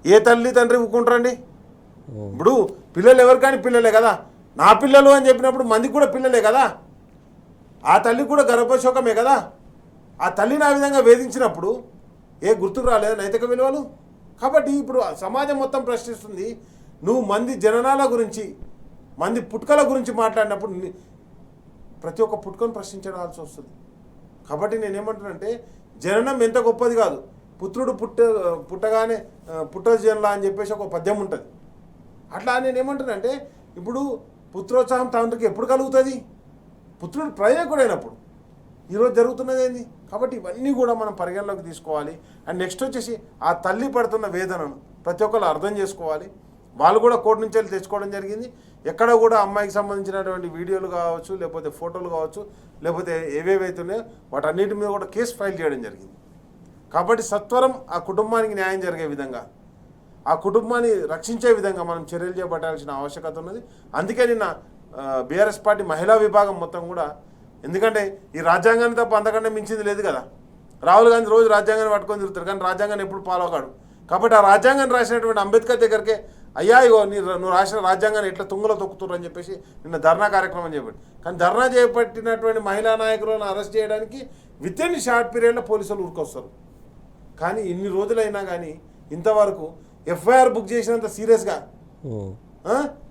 ఏ తల్లి తండ్రి ఊకుంటారండి? ఇప్పుడు పిల్లలు ఎవరికైనా పిల్లలే కదా. నా పిల్లలు అని చెప్పినప్పుడు మందికి కూడా పిల్లలే కదా. ఆ తల్లి కూడా గర్భశోకమే కదా. ఆ తల్లిని ఆ విధంగా వేధించినప్పుడు ఏ గుర్తుకు రాలేదు నైతిక విలువలు? కాబట్టి ఇప్పుడు సమాజం మొత్తం ప్రశ్నిస్తుంది. నువ్వు మంది జననాల గురించి, మంది పుట్టుకల గురించి మాట్లాడినప్పుడు ప్రతి ఒక్క పుట్టుకను ప్రశ్నించాల్సి వస్తుంది. కాబట్టి నేనేమంటున్నానంటే జననం ఎంత గొప్పది కాదు. పుత్రుడు పుట్టగానే పుట్టజనలా అని చెప్పేసి ఒక పద్యం ఉంటుంది. అట్లా నేనేమంటున్నానంటే ఇప్పుడు పుత్రోత్సాహం తండ్రికి ఎప్పుడు కలుగుతుంది? పుత్రుడు ప్రయోజకుడైనప్పుడు. ఈరోజు జరుగుతున్నది ఏంది? కాబట్టి ఇవన్నీ కూడా మనం పరిగణలోకి తీసుకోవాలి. అండ్ నెక్స్ట్ వచ్చేసి ఆ తల్లి పడుతున్న వేదనను ప్రతి ఒక్కరు అర్థం చేసుకోవాలి. వాళ్ళు కూడా కోర్టు నుంచి వెళ్ళి తెచ్చుకోవడం జరిగింది. ఎక్కడ కూడా అమ్మాయికి సంబంధించినటువంటి వీడియోలు కావచ్చు, లేకపోతే ఫోటోలు కావచ్చు, లేకపోతే ఏవేవైతున్నాయో వాటన్నిటి మీద కూడా కేసు ఫైల్ చేయడం జరిగింది. కాబట్టి సత్వరం ఆ కుటుంబానికి న్యాయం జరిగే విధంగా, ఆ కుటుంబాన్ని రక్షించే విధంగా మనం చర్యలు చేపట్టాల్సిన ఆవశ్యకత ఉన్నది. అందుకే నిన్న బీఆర్ఎస్ పార్టీ మహిళా విభాగం మొత్తం కూడా, ఎందుకంటే ఈ రాజ్యాంగాన్ని తప్ప అంతకంటే మించింది లేదు కదా. రాహుల్ గాంధీ రోజు రాజ్యాంగాన్ని పట్టుకొని తిరుగుతారు, కానీ రాజ్యాంగాన్ని ఎప్పుడు ఫాలో కాడు. కాబట్టి ఆ రాజ్యాంగాన్ని రాసినటువంటి అంబేద్కర్ దగ్గరికే అయ్యా ఇగో నువ్వు రాసిన రాజ్యాంగాన్ని ఎట్లా తుంగలో తొక్కుతున్నారు అని చెప్పేసి నిన్న ధర్నా కార్యక్రమం చేపట్టి, కానీ ధర్నా చేపట్టినటువంటి మహిళా నాయకులను అరెస్ట్ చేయడానికి విత్ ఇన్ షార్ట్ పీరియడ్లో పోలీసులు ఊరుకొస్తారు. కానీ ఇన్ని రోజులైనా కానీ ఇంతవరకు ఎఫ్ఐఆర్ బుక్ చేసినంత సీరియస్గా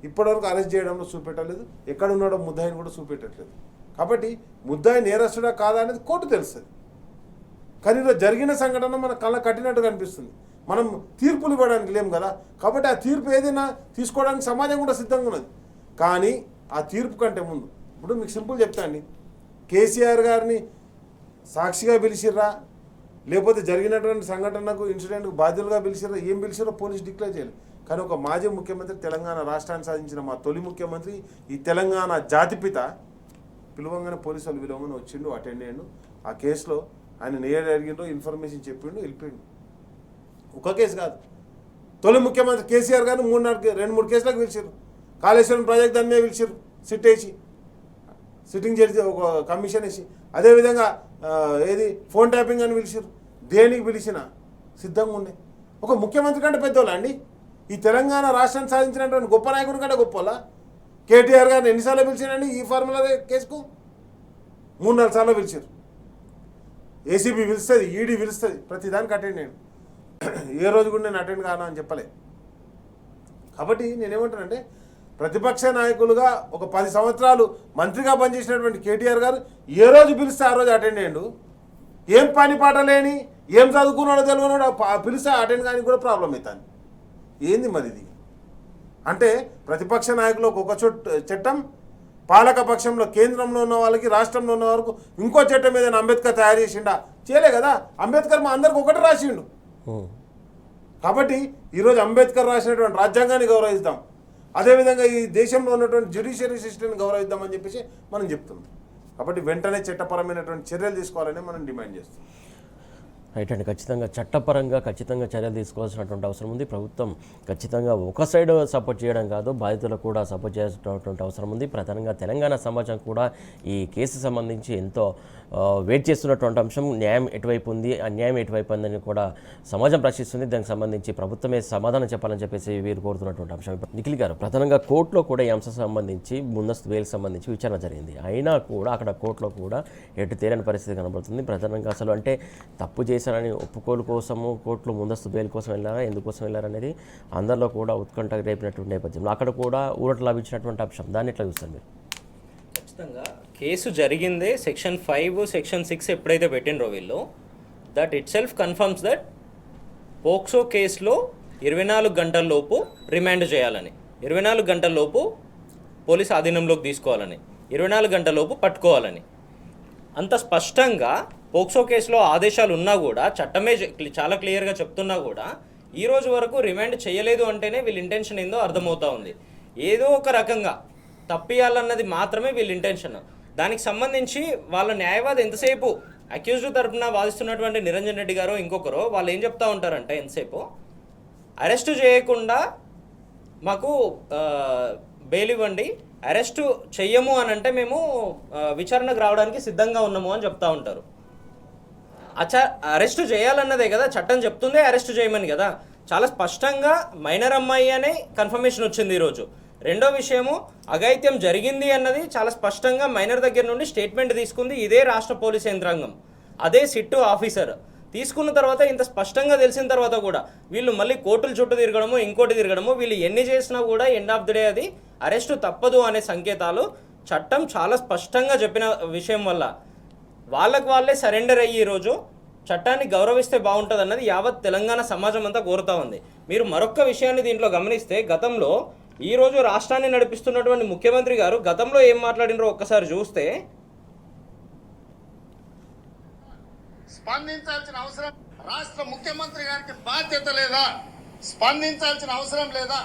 ఇప్పటివరకు అరెస్ట్ చేయడంలో చూపెట్టలేదు. ఎక్కడ ఉన్నాడో ముద్దాయిని కూడా చూపెట్టట్లేదు. కాబట్టి ముద్దాయి నేరస్తుడా కాదా అనేది కోర్టు తెలుస్తుంది. కానీ ఈరోజు జరిగిన సంఘటన మన కళ్ళ కట్టినట్టు కనిపిస్తుంది. మనం తీర్పులు ఇవ్వడానికి లేము కదా. కాబట్టి ఆ తీర్పు ఏదైనా తీసుకోవడానికి సమాజం కూడా సిద్ధంగా ఉన్నది. కానీ ఆ తీర్పు కంటే ముందు ఇప్పుడు మీకు సింపుల్ చెప్తా అండి, కేసీఆర్ గారిని సాక్షిగా పిలిచిర్రా, లేకపోతే జరిగినటువంటి సంఘటనకు ఇన్సిడెంట్కు బాధ్యులుగా పిలిచిర్రా, ఏం పిలిచిర్రో పోలీసు డిక్లేర్ చేయాలి. కానీ ఒక మాజీ ముఖ్యమంత్రి, తెలంగాణ రాష్ట్రాన్ని సాధించిన మా తొలి ముఖ్యమంత్రి, ఈ తెలంగాణ జాతిపిత పిలువంగానే పోలీసు వాళ్ళు పిలువంగానే వచ్చిండు, అటెండ్ అయ్యిండు. ఆ కేసులో ఆయన ఏడు అడిగిండో ఇన్ఫర్మేషన్ చెప్పిండు, వెళ్ళిపోయిండు. ఒక కేసు కాదు, తొలి ముఖ్యమంత్రి కేసీఆర్ గారిని 2-3 కేసులకు పిలిచారు. కాళేశ్వరం ప్రాజెక్ట్ దాని మీద పిలిచారు, సిట్ వేసి, సిట్టింగ్ జడ్జి ఒక కమిషన్ వేసి. అదేవిధంగా ఏది ఫోన్ ట్యాపింగ్ అని పిలిచారు. దేనికి పిలిచిన సిద్ధంగా ఉండే. ఒక ముఖ్యమంత్రి కంటే పెద్దోళ్ళ అండి ఈ తెలంగాణ రాష్ట్రాన్ని సాధించినటువంటి గొప్ప నాయకుడి కంటే గొప్ప కేటీఆర్ గారిని ఎన్నిసార్లు పిలిచారండి ఈ ఫార్ములా కేసుకు? 3-4 సార్లు పిలిచారు. ఏసీబీ పిలుస్తుంది, ఈడీ పిలుస్తుంది, ప్రతిదానికి అటెండ్ అయ్యాను. ఏ రోజు కూడా నేను అటెండ్ కాను అని చెప్పలే. కాబట్టి నేనేమంటానంటే ప్రతిపక్ష నాయకులుగా ఒక 10 సంవత్సరాలు మంత్రిగా పనిచేసినటువంటి కేటీఆర్ గారు ఏ రోజు పిలిస్తే ఆ రోజు అటెండ్ అయ్యండు. ఏం పని పాట లేని, ఏం చదువుకున్నాడో తెలియనాడో పిలిస్తే అటెండ్ కానీ కూడా ప్రాబ్లం అవుతుంది. ఏంది మరి ఇది? అంటే ప్రతిపక్ష నాయకులకు ఒక చట్టం, పాలక పక్షంలో కేంద్రంలో ఉన్న వాళ్ళకి, రాష్ట్రంలో ఉన్న వరకు ఇంకో చట్టం ఏదైనా అంబేద్కర్ తయారు చేసిండా? చేయలే కదా. అంబేద్కర్ మా అందరికి ఒకటి రాసిండు. కాబట్టి ఈరోజు అంబేద్కర్ రాసినటువంటి రాజ్యాంగాన్ని గౌరవిద్దాం, అదేవిధంగా ఈ దేశంలో ఉన్నటువంటి జ్యుడిషియరీ సిస్టమ్ని గౌరవిద్దామని చెప్పేసి మనం చెప్తున్నాం. కాబట్టి వెంటనే చట్టపరమైనటువంటి చర్యలు తీసుకోవాలని మనం డిమాండ్ చేస్తున్నాం. రైట్ అండి, ఖచ్చితంగా చట్టపరంగా చర్యలు తీసుకోవాల్సినటువంటి అవసరం ఉంది. ప్రభుత్వం ఖచ్చితంగా ఒక సైడ్ సపోర్ట్ చేయడం కాదు, బాధితులకు కూడా సపోర్ట్ చేయాల్సినటువంటి అవసరం ఉంది. ప్రధానంగా తెలంగాణ సమాజం కూడా ఈ కేసు సంబంధించి ఎంతో వెయిట్ చేస్తున్నటువంటి అంశం. న్యాయం ఎటువైపు ఉంది, అన్యాయం ఎటువైపు ఉందని కూడా సమాజం ప్రశ్నిస్తుంది. దానికి సంబంధించి ప్రభుత్వమే సమాధానం చెప్పాలని చెప్పేసి వీరు కోరుతున్నటువంటి అంశం. నిఖిల్ గారు, ప్రధానంగా కోర్టులో కూడా ఈ అంశం సంబంధించి ముందస్తు బెయిల్ సంబంధించి విచారణ జరిగింది. అయినా కూడా అక్కడ కోర్టులో కూడా ఎటు తేలని పరిస్థితి కనబడుతుంది. ప్రధానంగా అసలు అంటే తప్పు చేశారని ఒప్పుకోలు కోసము కోర్టులో ముందస్తు బెయిల్ కోసం వెళ్ళారా, ఎందుకోసం వెళ్ళారనేది అందరిలో కూడా ఉత్కంఠ రేపినటువంటి నేపథ్యంలో అక్కడ కూడా ఊరట లభించినటువంటి అంశం. దాన్ని ఎట్లా చూస్తారు మీరు? ఖచ్చితంగా కేసు జరిగిందే సెక్షన్ 5, సెక్షన్ 6 ఎప్పుడైతే పెట్టినరో వీళ్ళు, that it self confirms that POCSO కేసులో 24 గంటల్లోపు రిమాండ్ చేయాలని, 24 గంటల్లోపు పోలీస్ ఆధీనంలోకి తీసుకోవాలని, 24 గంటల్లోపు పట్టుకోవాలని. అంత స్పష్టంగా పోక్సో కేసులో ఆదేశాలు ఉన్నా కూడా, చట్టమే చాలా క్లియర్గా చెప్తున్నా కూడా ఈ రోజు వరకు రిమాండ్ చేయలేదు అంటేనే వీళ్ళ ఇంటెన్షన్ ఏందో అర్థమవుతా ఉంది. ఏదో ఒక రకంగా తప్పియాలన్నది మాత్రమే వీళ్ళ ఇంటెన్షన్. దానికి సంబంధించి వాళ్ళ న్యాయవాది ఎంతసేపు అక్యూజ్డ్ తరపున వాదిస్తున్నటువంటి నిరంజన్ రెడ్డి గారు ఇంకొకరు వాళ్ళు ఏం చెప్తా ఉంటారంటే, ఎంతసేపు అరెస్ట్ చేయకుండా మాకు బెయిల్ ఇవ్వండి, అరెస్టు చెయ్యము అని అంటే మేము విచారణకు రావడానికి సిద్ధంగా ఉన్నాము అని చెప్తా ఉంటారు. అరెస్టు చేయాలన్నదే కదా చట్టం చెప్తుందే, అరెస్టు చేయమని కదా. చాలా స్పష్టంగా మైనర్ అమ్మాయి అనే కన్ఫర్మేషన్ వచ్చింది ఈరోజు. రెండో విషయము, అఘాయిత్యం జరిగింది అన్నది చాలా స్పష్టంగా మైనర్ దగ్గర నుండి స్టేట్మెంట్ తీసుకుంది ఇదే రాష్ట్ర పోలీస్ యంత్రాంగం, అదే సిట్టు ఆఫీసర్. తీసుకున్న తర్వాత ఇంత స్పష్టంగా తెలిసిన తర్వాత కూడా వీళ్ళు మళ్ళీ కోర్టుల చుట్టూ తిరగడము, ఇంకోటి తిరగడము, వీళ్ళు ఎన్ని చేసినా కూడా ఎండ్ ఆఫ్ ది డే అది అరెస్టు తప్పదు అనే సంకేతాలు చట్టం చాలా స్పష్టంగా చెప్పిన విషయం వల్ల వాళ్ళకు వాళ్ళే సరెండర్ అయ్యి ఈరోజు చట్టాన్ని గౌరవిస్తే బాగుంటుంది అన్నది యావత్ తెలంగాణ సమాజం అంతా కోరుతా ఉంది. మీరు మరొక్క విషయాన్ని దీంట్లో గమనిస్తే, గతంలో ఈరోజు రాష్ట్రాన్ని నడిపిస్తున్నటువంటి ముఖ్యమంత్రి గారు గతంలో ఏం మాట్లాడినరో ఒక్కసారి చూస్తే, స్పందించాల్సిన అవసరం రాష్ట్ర ముఖ్యమంత్రి గారికి బాధ్యత లేదా? స్పందించాల్సిన అవసరం లేదా?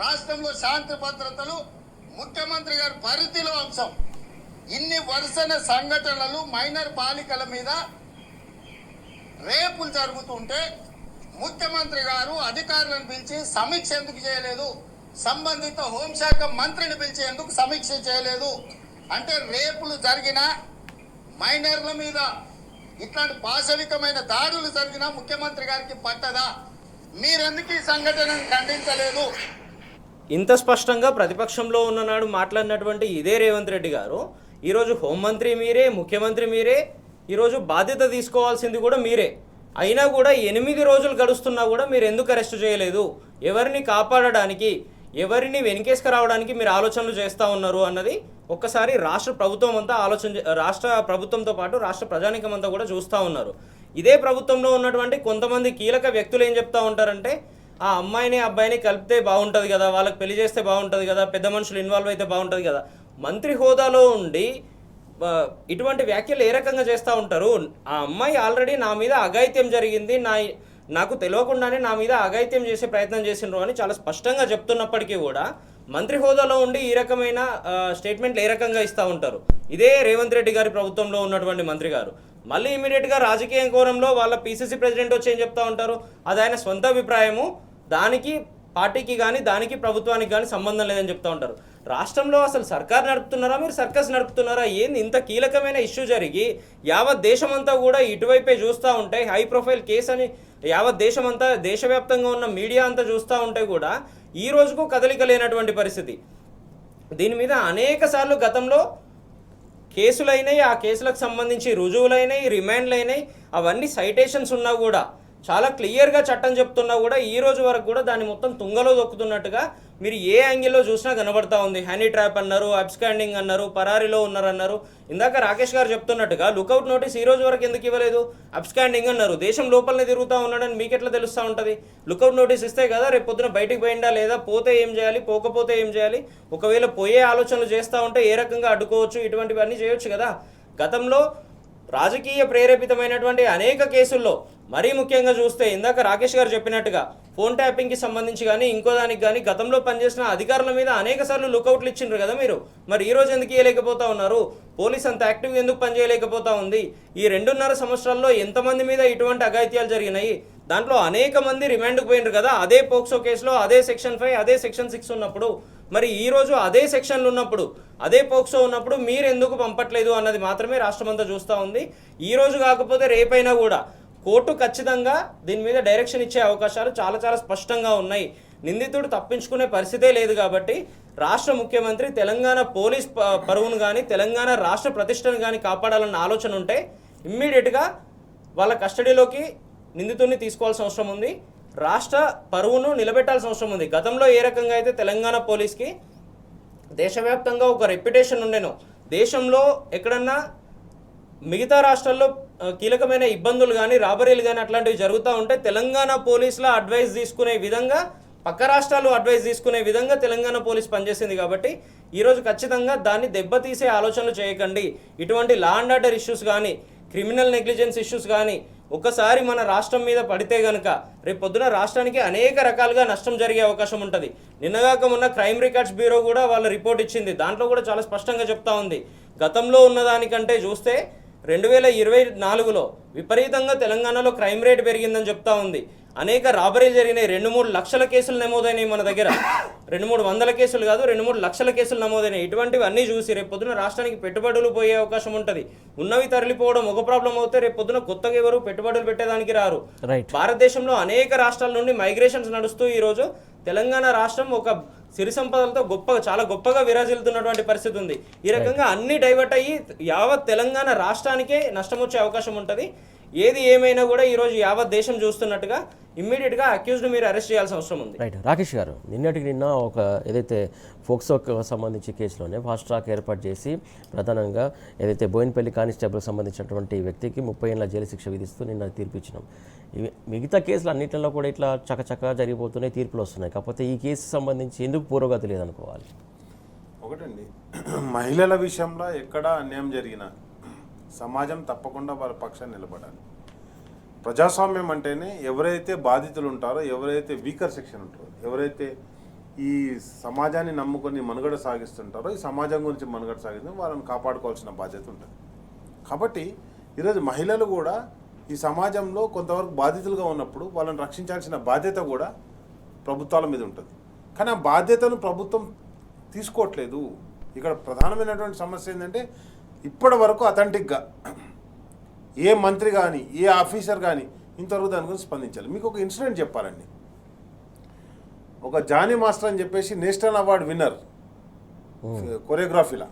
రాష్ట్రంలో శాంతి భద్రతలు ముఖ్యమంత్రి గారి పరిధిలో అంశం. ఇన్ని వరుసన సంఘటనలు మైనర్ బాలికల మీద రేపులు జరుగుతుంటే ముఖ్యమంత్రి గారు అధికారులను పిలిచి సమీక్ష ఎందుకు చేయలేదు? సంబంధిత హోంశాఖ మంత్రిని పిలిచి ఎందుకు సమీక్ష చేయలేదు? అంటే రేపులు జరిగిన మైనర్ల మీద ఇట్లాంటి పాశవికమైన దాడులు జరిగినా ముఖ్యమంత్రి గారికి పట్టదా? మీరెందుకు ఈ సంఘటనను ఖండించలేదు? ఇంత స్పష్టంగా ప్రతిపక్షంలో ఉన్ననాడు మాట్లాడినటువంటి ఇదే రేవంత్ రెడ్డి గారు ఈరోజు హోంమంత్రి మీరే, ముఖ్యమంత్రి మీరే, ఈరోజు బాధ్యత తీసుకోవాల్సింది కూడా మీరే. అయినా కూడా 8 రోజులు గడుస్తున్నా కూడా మీరు ఎందుకు అరెస్ట్ చేయలేదు? ఎవరిని కాపాడడానికి, ఎవరిని వెనకేసుకురావడానికి మీరు ఆలోచనలు చేస్తూ ఉన్నారు అన్నది ఒక్కసారి రాష్ట్ర ప్రభుత్వం అంతా రాష్ట్ర ప్రభుత్వంతో పాటు రాష్ట్ర ప్రజానీకం అంతా కూడా చూస్తూ ఉన్నారు. ఇదే ప్రభుత్వంలో ఉన్నటువంటి కొంతమంది కీలక వ్యక్తులు ఏం చెప్తా ఉంటారంటే, ఆ అమ్మాయిని అబ్బాయిని కలిపితే బాగుంటుంది కదా, వాళ్ళకి పెళ్లి చేస్తే బాగుంటుంది కదా, పెద్ద మనుషులు ఇన్వాల్వ్ అయితే బాగుంటుంది కదా. మంత్రి హోదాలో ఉండి ఇటువంటి వ్యాఖ్యలు ఏ రకంగా చేస్తూ ఉంటారు? ఆ అమ్మాయి ఆల్రెడీ నా మీద అఘాయిత్యం జరిగింది, నాకు తెలియకుండానే నా మీద అఘాయిత్యం చేసే ప్రయత్నం చేసిండ్రు అని చాలా స్పష్టంగా చెప్తున్నప్పటికీ కూడా మంత్రి హోదాలో ఉండి ఈ రకమైన స్టేట్మెంట్లు ఏ రకంగా ఇస్తూ ఉంటారు? ఇదే రేవంత్ రెడ్డి గారి ప్రభుత్వంలో ఉన్నటువంటి మంత్రి గారు మళ్ళీ ఇమీడియట్గా రాజకీయ కోణంలో వాళ్ళ పీసీసీ ప్రెసిడెంట్ వచ్చి ఏం చెప్తా ఉంటారు? అది ఆయన సొంత అభిప్రాయము, దానికి పార్టీకి కానీ దానికి ప్రభుత్వానికి కానీ సంబంధం లేదని చెప్తూ ఉంటారు. రాష్ట్రంలో అసలు సర్కార్ నడుపుతున్నారా, మీరు సర్కస్ నడుపుతున్నారా? ఏంది ఇంత కీలకమైన ఇష్యూ జరిగి యావత్ దేశమంతా కూడా ఇటువైపే చూస్తూ ఉంటే, హై ప్రొఫైల్ కేసు అని యావత్ దేశమంతా, దేశవ్యాప్తంగా ఉన్న మీడియా అంతా చూస్తూ ఉంటే కూడా ఈ రోజుకు కదలిక లేనటువంటి పరిస్థితి. దీని మీద అనేక సార్లు గతంలో కేసులైనాయి, ఆ కేసులకు సంబంధించి రుజువులైనాయి, రిమాండ్లు అయినాయి, అవన్నీ సైటేషన్స్ ఉన్నా కూడా చాలా క్లియర్గా చట్టం చెప్తున్నా కూడా ఈ రోజు వరకు కూడా దాన్ని మొత్తం తుంగలో దొక్కుతున్నట్టుగా మీరు ఏ యాంగిల్లో చూసినా కనబడతా ఉంది. హనీ ట్రాప్ అన్నారు, అబ్స్కాండింగ్ అన్నారు, పరారీలో ఉన్నారన్నారు. ఇందాక రాకేష్ గారు చెప్తున్నట్టుగా లుకౌట్ నోటీస్ ఈ రోజు వరకు ఎందుకు ఇవ్వలేదు? అబ్స్కాండింగ్ అన్నారు, దేశం లోపలనే తిరుగుతూ ఉన్నాడని మీకు ఎట్లా తెలుస్తూ ఉంటుంది? లుకౌట్ నోటీస్ ఇస్తే కదా రేపు పొద్దున బయటికి పోయిందా లేదా, పోతే ఏం చేయాలి, పోకపోతే ఏం చేయాలి, ఒకవేళ పోయే ఆలోచనలు చేస్తూ ఉంటే ఏ రకంగా అడ్డుకోవచ్చు, ఇటువంటివన్నీ చేయొచ్చు కదా. గతంలో రాజకీయ ప్రేరేపితమైనటువంటి అనేక కేసుల్లో మరీ ముఖ్యంగా చూస్తే ఇందాక రాకేష్ గారు చెప్పినట్టుగా ఫోన్ ట్యాపింగ్కి సంబంధించి కానీ ఇంకో దానికి కానీ గతంలో పనిచేసిన అధికారుల మీద అనేక సార్లు లుకౌట్లు ఇచ్చిండ్రు కదా మీరు. మరి ఈ రోజు ఎందుకు ఇవ్వలేకపోతా ఉన్నారు? పోలీస్ అంత యాక్టివ్గా ఎందుకు పనిచేయలేకపోతా ఉంది? ఈ 2.5 సంవత్సరాల్లో ఎంతమంది మీద ఇటువంటి అఘాయిత్యాలు జరిగినాయి? దాంట్లో అనేక మంది రిమాండ్కి పోయినరు కదా, అదే పోక్సో కేసులో అదే సెక్షన్ 5 అదే సెక్షన్ 6 ఉన్నప్పుడు. మరి ఈ రోజు అదే సెక్షన్లు ఉన్నప్పుడు, అదే పోక్సో ఉన్నప్పుడు మీరు ఎందుకు పంపట్లేదు అన్నది మాత్రమే రాష్ట్రమంతా చూస్తూ ఉంది. ఈ రోజు కాకపోతే రేపైనా కూడా కోర్టు ఖచ్చితంగా దీని మీద డైరెక్షన్ ఇచ్చే అవకాశాలు చాలా చాలా స్పష్టంగా ఉన్నాయి. నిందితుడు తప్పించుకునే పరిస్థితే లేదు కాబట్టి రాష్ట్ర ముఖ్యమంత్రి తెలంగాణ పోలీస్ పరువును కానీ తెలంగాణ రాష్ట్ర ప్రతిష్టను కానీ కాపాడాలన్న ఆలోచన ఉంటే ఇమ్మీడియట్గా వాళ్ళ కస్టడీలోకి నిందితుడిని తీసుకోవాల్సిన అవసరం ఉంది. రాష్ట్ర పరువును నిలబెట్టాల్సిన అవసరం ఉంది. గతంలో ఏ రకంగా అయితే తెలంగాణ పోలీస్కి దేశవ్యాప్తంగా ఒక రెప్యుటేషన్ ఉండేనో, దేశంలో ఎక్కడన్నా మిగతా రాష్ట్రాల్లో కీలకమైన ఇబ్బందులు కానీ రాబరీలు కానీ అట్లాంటివి జరుగుతూ ఉంటే తెలంగాణ పోలీసుల అడ్వైస్ తీసుకునే విధంగా, పక్క రాష్ట్రాలు అడ్వైస్ తీసుకునే విధంగా తెలంగాణ పోలీస్ పనిచేసింది. కాబట్టి ఈరోజు ఖచ్చితంగా దాన్ని దెబ్బతీసే ఆలోచనలు చేయకండి. ఇటువంటి లా అండ్ ఆర్డర్ ఇష్యూస్ కానీ క్రిమినల్ నెగ్లిజెన్స్ ఇష్యూస్ కానీ ఒకసారి మన రాష్ట్రం మీద పడితే కనుక రేపు పొద్దున రాష్ట్రానికి అనేక రకాలుగా నష్టం జరిగే అవకాశం ఉంటుంది. నిన్నగాక మొన్న క్రైమ్ రికార్డ్స్ బ్యూరో కూడా వాళ్ళ రిపోర్ట్ ఇచ్చింది. దాంట్లో కూడా చాలా స్పష్టంగా చెప్తా ఉంది, గతంలో ఉన్నదానికంటే చూస్తే 2024లో విపరీతంగా తెలంగాణలో క్రైమ్ రేట్ పెరిగిందని చెప్తా ఉంది. అనేక రాబరీలు జరిగినాయి. 2-3 లక్షల కేసులు నమోదైనాయి మన దగ్గర. 200-300 కేసులు కాదు, 2-3 లక్షల కేసులు నమోదైనాయి. ఇటువంటివి అన్నీ చూసి రేపు పొద్దున రాష్ట్రానికి పెట్టుబడులు పోయే అవకాశం ఉంటుంది. ఉన్నవి తరలిపోవడం ఒక ప్రాబ్లం అవుతే రేపు పొద్దున కొత్తగా ఎవరు పెట్టుబడులు పెట్టేదానికి రారు. భారతదేశంలో అనేక రాష్ట్రాల నుండి మైగ్రేషన్స్ నడుస్తూ ఈరోజు తెలంగాణ రాష్ట్రం ఒక సిరి సంపదలతో చాలా గొప్పగా విరాజిల్లుతున్నటువంటి పరిస్థితి ఉంది. ఈ రకంగా అన్ని డైవర్ట్ అయ్యి యావత్ తెలంగాణ రాష్ట్రానికే నష్టం వచ్చే అవకాశం ఉంటుంది. ఏది ఏమైనా కూడా ఈరోజు యావత్ దేశం చూస్తున్నట్టుగా ఇమ్మీడియట్గా అక్యూజ్డ్ మీరు అరెస్ట్ చేయాల్సిన అవసరం ఉంది. రైట్ రాకేష్ గారు, నిన్న ఒక ఏదైతే ఫోక్సోకి సంబంధించి కేసులోనే ఫాస్ట్ ట్రాక్ ఏర్పాటు చేసి ప్రధానంగా ఏదైతే బోయినపల్లి కానిస్టేబుల్కి సంబంధించినటువంటి వ్యక్తికి 30 ఏళ్ల జైలు శిక్ష విధిస్తూ నిన్న తీర్పు ఇచ్చినాం. మిగతా కేసులు అన్నింటిలో కూడా ఇట్లా చకచకా జరిగిపోతున్నాయి, తీర్పులు వస్తున్నాయి. కాకపోతే ఈ కేసు సంబంధించి ఎందుకు పురోగతి లేదనుకోవాలి? ఒకటండి, మహిళల విషయంలో ఎక్కడ అన్యాయం జరిగినా సమాజం తప్పకుండా వాళ్ళ పక్షాన్ని నిలబడాలి. ప్రజాస్వామ్యం అంటేనే ఎవరైతే బాధితులు ఉంటారో, ఎవరైతే వీకర్ సెక్షన్ ఉంటారో, ఎవరైతే ఈ సమాజాన్ని నమ్ముకొని మనుగడ సాగిస్తుంటారో, ఈ సమాజం గురించి మనుగడ సాగిస్తుందో వాళ్ళని కాపాడుకోవాల్సిన బాధ్యత ఉంటుంది. కాబట్టి ఈరోజు మహిళలు కూడా ఈ సమాజంలో కొంతవరకు బాధితులుగా ఉన్నప్పుడు వాళ్ళని రక్షించాల్సిన బాధ్యత కూడా ప్రభుత్వాల మీద ఉంటుంది. కానీ ఆ బాధ్యతను ప్రభుత్వం తీసుకోవట్లేదు. ఇక్కడ ప్రధానమైనటువంటి సమస్య ఏంటంటే ఇప్పటి వరకు అథెంటిక్గా ఏ మంత్రి కానీ ఏ ఆఫీసర్ కానీ ఇంతవరకు దాని గురించి స్పందించాలి. మీకు ఒక ఇన్సిడెంట్ చెప్పాలండి. ఒక జానీ మాస్టర్ అని చెప్పేసి నేషనల్ అవార్డు విన్నర్ కొరియోగ్రఫీలా,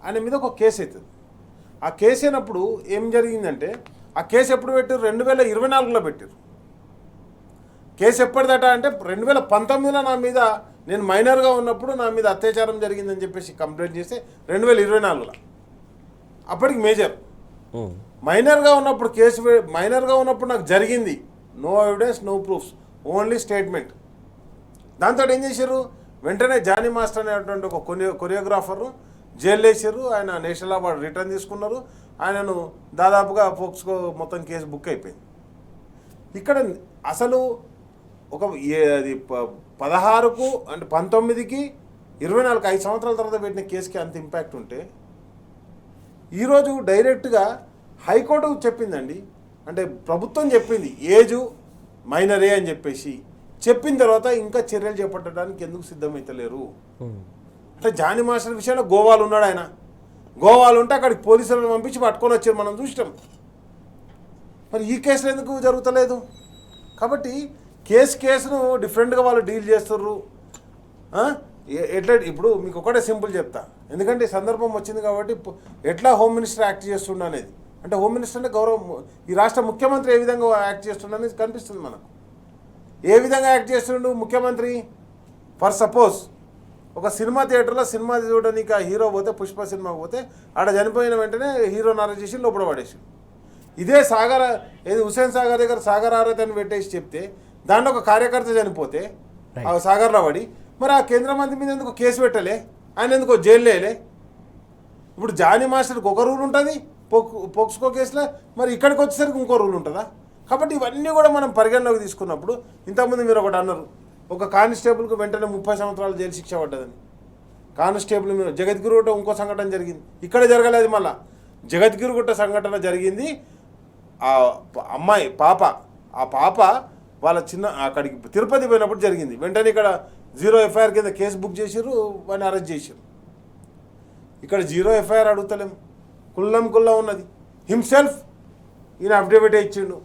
ఆయన మీద ఒక కేసు అవుతుంది. ఆ కేసు అయినప్పుడు ఏం జరిగిందంటే, ఆ కేసు ఎప్పుడు పెట్టారు? 2024లో పెట్టారు. కేసు ఎప్పటిదట అంటే 2019లో నా మీద, నేను మైనర్గా ఉన్నప్పుడు నా మీద అత్యాచారం జరిగిందని చెప్పేసి కంప్లైంట్ చేస్తే 2024లో అప్పటికి మేజర్. మైనర్గా ఉన్నప్పుడు కేసు, మైనర్గా ఉన్నప్పుడు నాకు జరిగింది, no evidence no proofs, only statement. దాంతో ఏం చేశారు, వెంటనే జానీ మాస్టర్ అనేటువంటి ఒక కొరియోగ్రాఫర్ జైలు వేసారు. ఆయన నేషనల్ అవార్డు రిటర్న్ తీసుకున్నారు. ఆయనను దాదాపుగా ఫోక్స్కో మొత్తం కేసు బుక్ అయిపోయింది. ఇక్కడ అసలు ఒక 16కు అంటే 19కి 24 5 సంవత్సరాల తర్వాత పెట్టిన కేసుకి అంత ఇంపాక్ట్ ఉంటే, ఈరోజు డైరెక్ట్గా హైకోర్టు చెప్పిందండి. అంటే ప్రభుత్వం చెప్పింది ఏజు మైనరే అని చెప్పేసి చెప్పిన తర్వాత ఇంకా చర్యలు చేపట్టడానికి ఎందుకు సిద్ధమైతలేరు? అంటే జానీ మాస్టర్ విషయంలో గోవాలో ఉన్నాడు ఆయన. గోవాలో ఉంటే అక్కడికి పోలీసులను పంపించి పట్టుకొని వచ్చారు, మనం చూసినాం. మరి ఈ కేసులు ఎందుకు జరుగుతలేదు? కాబట్టి కేసును డిఫరెంట్గా వాళ్ళు డీల్ చేస్తుర్రు. ఎట్లా ఇప్పుడు మీకు ఒకటే సింపుల్ చెప్తా, ఎందుకంటే ఈ సందర్భం వచ్చింది కాబట్టి ఎట్లా హోమ్ మినిస్టర్ యాక్ట్ చేస్తుండ అనేది. అంటే హోమ్ మినిస్టర్ అంటే గౌరవం. ఈ రాష్ట్ర ముఖ్యమంత్రి ఏ విధంగా యాక్ట్ చేస్తుండని కనిపిస్తుంది మనకు. ఏ విధంగా యాక్ట్ చేస్తుండు ముఖ్యమంత్రి? ఫర్ సపోజ్ ఒక సినిమా థియేటర్లో సినిమా చూడడానికి ఆ హీరో పోతే, పుష్ప సినిమాకి పోతే, ఆడ చనిపోయిన వెంటనే హీరోని అరెస్ట్ చేసి లోపల పడేసి, ఇదే సాగర్ ఏది హుస్సేన్ సాగర్ దగ్గర సాగర్ ఆరతి అని పెట్టేసి చెప్తే దాంట్లో ఒక కార్యకర్త చనిపోతే ఆ సాగర్లో పడి, మరి ఆ కేంద్ర మంత్రి మీద ఎందుకు కేసు పెట్టలే, ఆయన ఎందుకు జైలు లేలే? ఇప్పుడు జానీ మాస్టర్కి ఒక రూల్ ఉంటుంది పోక్స్కో కేసులో, మరి ఇక్కడికి వచ్చేసరికి ఇంకో రూల్ ఉంటుందా? కాబట్టి ఇవన్నీ కూడా మనం పరిగణలోకి తీసుకున్నప్పుడు, ఇంతకుముందు మీరు ఒకటి అన్నారు, ఒక కానిస్టేబుల్కి వెంటనే 30 సంవత్సరాలు జైలు శిక్ష పడ్డదని. కానిస్టేబుల్ మీద జగద్గిరిగుట్ట ఇంకో సంఘటన జరిగింది, ఇక్కడ జరగలేదు. మళ్ళా జగద్గిరిగుట్ట సంఘటన జరిగింది. ఆ అమ్మాయి పాప, ఆ పాప వాళ్ళ చిన్న అక్కడికి తిరుపతి పోయినప్పుడు జరిగింది. వెంటనే ఇక్కడ 0 ఎఫ్ఐఆర్ కింద కేసు బుక్ చేసారు, వాడిని అరెస్ట్ చేశారు. ఇక్కడ 0 ఎఫ్ఐఆర్ అడుగుతలేము, కుల్లం ఉన్నది. హిమ్సెల్ఫ్ ఈయన అఫిడవిట్ ఇచ్చిండు,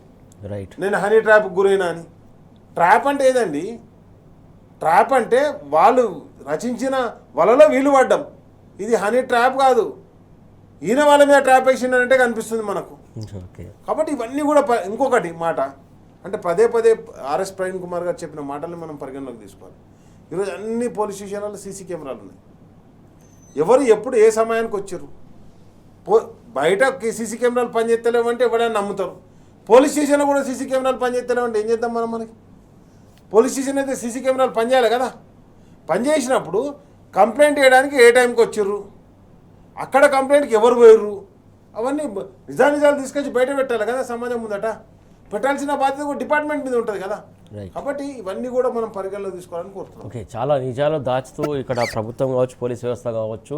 రైట్, నేను హనీ ట్రాప్కి గురైనా అని. ట్రాప్ అంటే ఏదండి? ట్రాప్ అంటే వాళ్ళు రచించిన వలలో వీలు పడ్డం. ఇది హనీ ట్రాప్ కాదు, ఈయన వాళ్ళ మీద ట్రాప్ వేసిండనంటే కనిపిస్తుంది మనకు. ఓకే. కాబట్టి ఇవన్నీ కూడా ఇంకొకటి మాట అంటే పదే ఆర్ఎస్ ప్రవీణ్ కుమార్ గారు చెప్పిన మాటల్ని మనం పరిగణలోకి తీసుకోవాలి. ఈరోజు అన్ని పోలీస్ స్టేషన్లలో సీసీ కెమెరాలు ఉన్నాయి. ఎవరు ఎప్పుడు ఏ సమయానికి వచ్చారు? బయట సీసీ కెమెరాలు పనిచేస్తలేమంటే ఎవరైనా నమ్ముతారు. పోలీస్ స్టేషన్లో కూడా సీసీ కెమెరాలు పనిచేస్తలేమంటే ఏం చేద్దాం మనకి? పోలీస్ స్టేషన్ అయితే సీసీ కెమెరాలు పనిచేయాలి కదా. పనిచేసినప్పుడు కంప్లైంట్ చేయడానికి ఏ టైంకి వచ్చారు, అక్కడ కంప్లైంట్కి ఎవరు పోయారు, అవన్నీ నిజాలు తీసుకొచ్చి బయట పెట్టాలి కదా. సమాజం ముందట పెట్టాల్సిన బాధ్యత కూడా డిపార్ట్మెంట్ మీద ఉంటుంది కదా. కాబట్టి ఇవన్నీ కూడా మనం పరిగణలో తీసుకోవాలని కోరుతున్నాం. ఓకే, చాలా నిజాలు దాచుతూ ఇక్కడ ప్రభుత్వం కావచ్చు, పోలీస్ వ్యవస్థ కావచ్చు,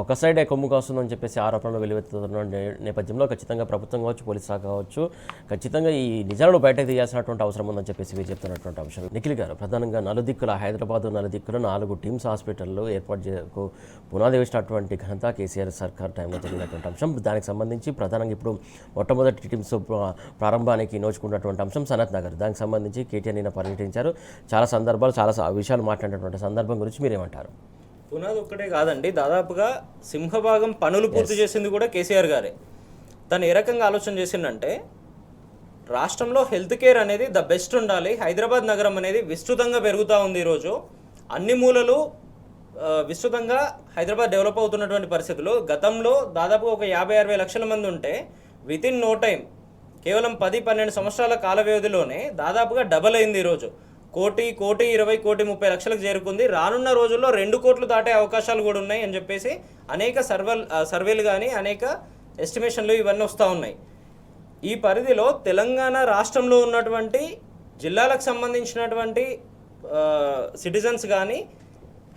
ఒక సైడే కొమ్ము కాస్తుందని చెప్పేసి ఆరోపణలు వెలువెత్తుతున్న నేపథ్యంలో ఖచ్చితంగా ప్రభుత్వం కావచ్చు, పోలీస్ శాఖ కావచ్చు, ఖచ్చితంగా ఈ నిజాలను బయటకు తీయాల్సినటువంటి అవసరం ఉందని చెప్పేసి మీరు చెప్తున్నటువంటి అంశం. నిఖిల్ గారు, ప్రధానంగా నలుదిక్కుల హైదరాబాద్ నలుదిక్కుల 4 టీమ్స్ హాస్పిటల్లో ఏర్పాటు చేయకు పునాది వేసినటువంటి ఘనత కేసీఆర్ సర్కార్ టైంలో జరిగినటువంటి అంశం. దానికి సంబంధించి ప్రధానంగా ఇప్పుడు మొట్టమొదటి టీమ్స్ ప్రారంభానికి నోచుకున్నటువంటి అంశం సనత్ నగర్. దానికి సంబంధించి కేటీఆర్ నిన్న పర్యటించారు. చాలా సందర్భాలు, చాలా విషయాలు మాట్లాడినటువంటి సందర్భం గురించి మీరేమంటారు? పునాది ఒక్కటే కాదండి, దాదాపుగా సింహభాగం పనులు పూర్తి చేసింది కూడా కేసీఆర్ గారే. తను ఏ రకంగా ఆలోచన చేసిందంటే, రాష్ట్రంలో హెల్త్ కేర్ అనేది ద బెస్ట్ ఉండాలి, హైదరాబాద్ నగరం అనేది విస్తృతంగా పెరుగుతూ ఉంది. ఈరోజు అన్ని మూలలు విస్తృతంగా హైదరాబాద్ డెవలప్ అవుతున్నటువంటి పరిస్థితులు. గతంలో దాదాపు ఒక 50-60 లక్షల మంది ఉంటే వితిన్ నో టైం కేవలం 10-12 సంవత్సరాల కాల వ్యవధిలోనే దాదాపుగా డబల్ అయింది. ఈరోజు 1,20,30,30 లక్షలకు చేరుకుంది. రానున్న రోజుల్లో 2 కోట్లు దాటే అవకాశాలు కూడా ఉన్నాయి అని చెప్పేసి అనేక సర్వేలు కానీ అనేక ఎస్టిమేషన్లు ఇవన్నీ వస్తూ ఉన్నాయి. ఈ పరిధిలో తెలంగాణ రాష్ట్రంలో ఉన్నటువంటి జిల్లాలకు సంబంధించినటువంటి సిటిజన్స్ కానీ,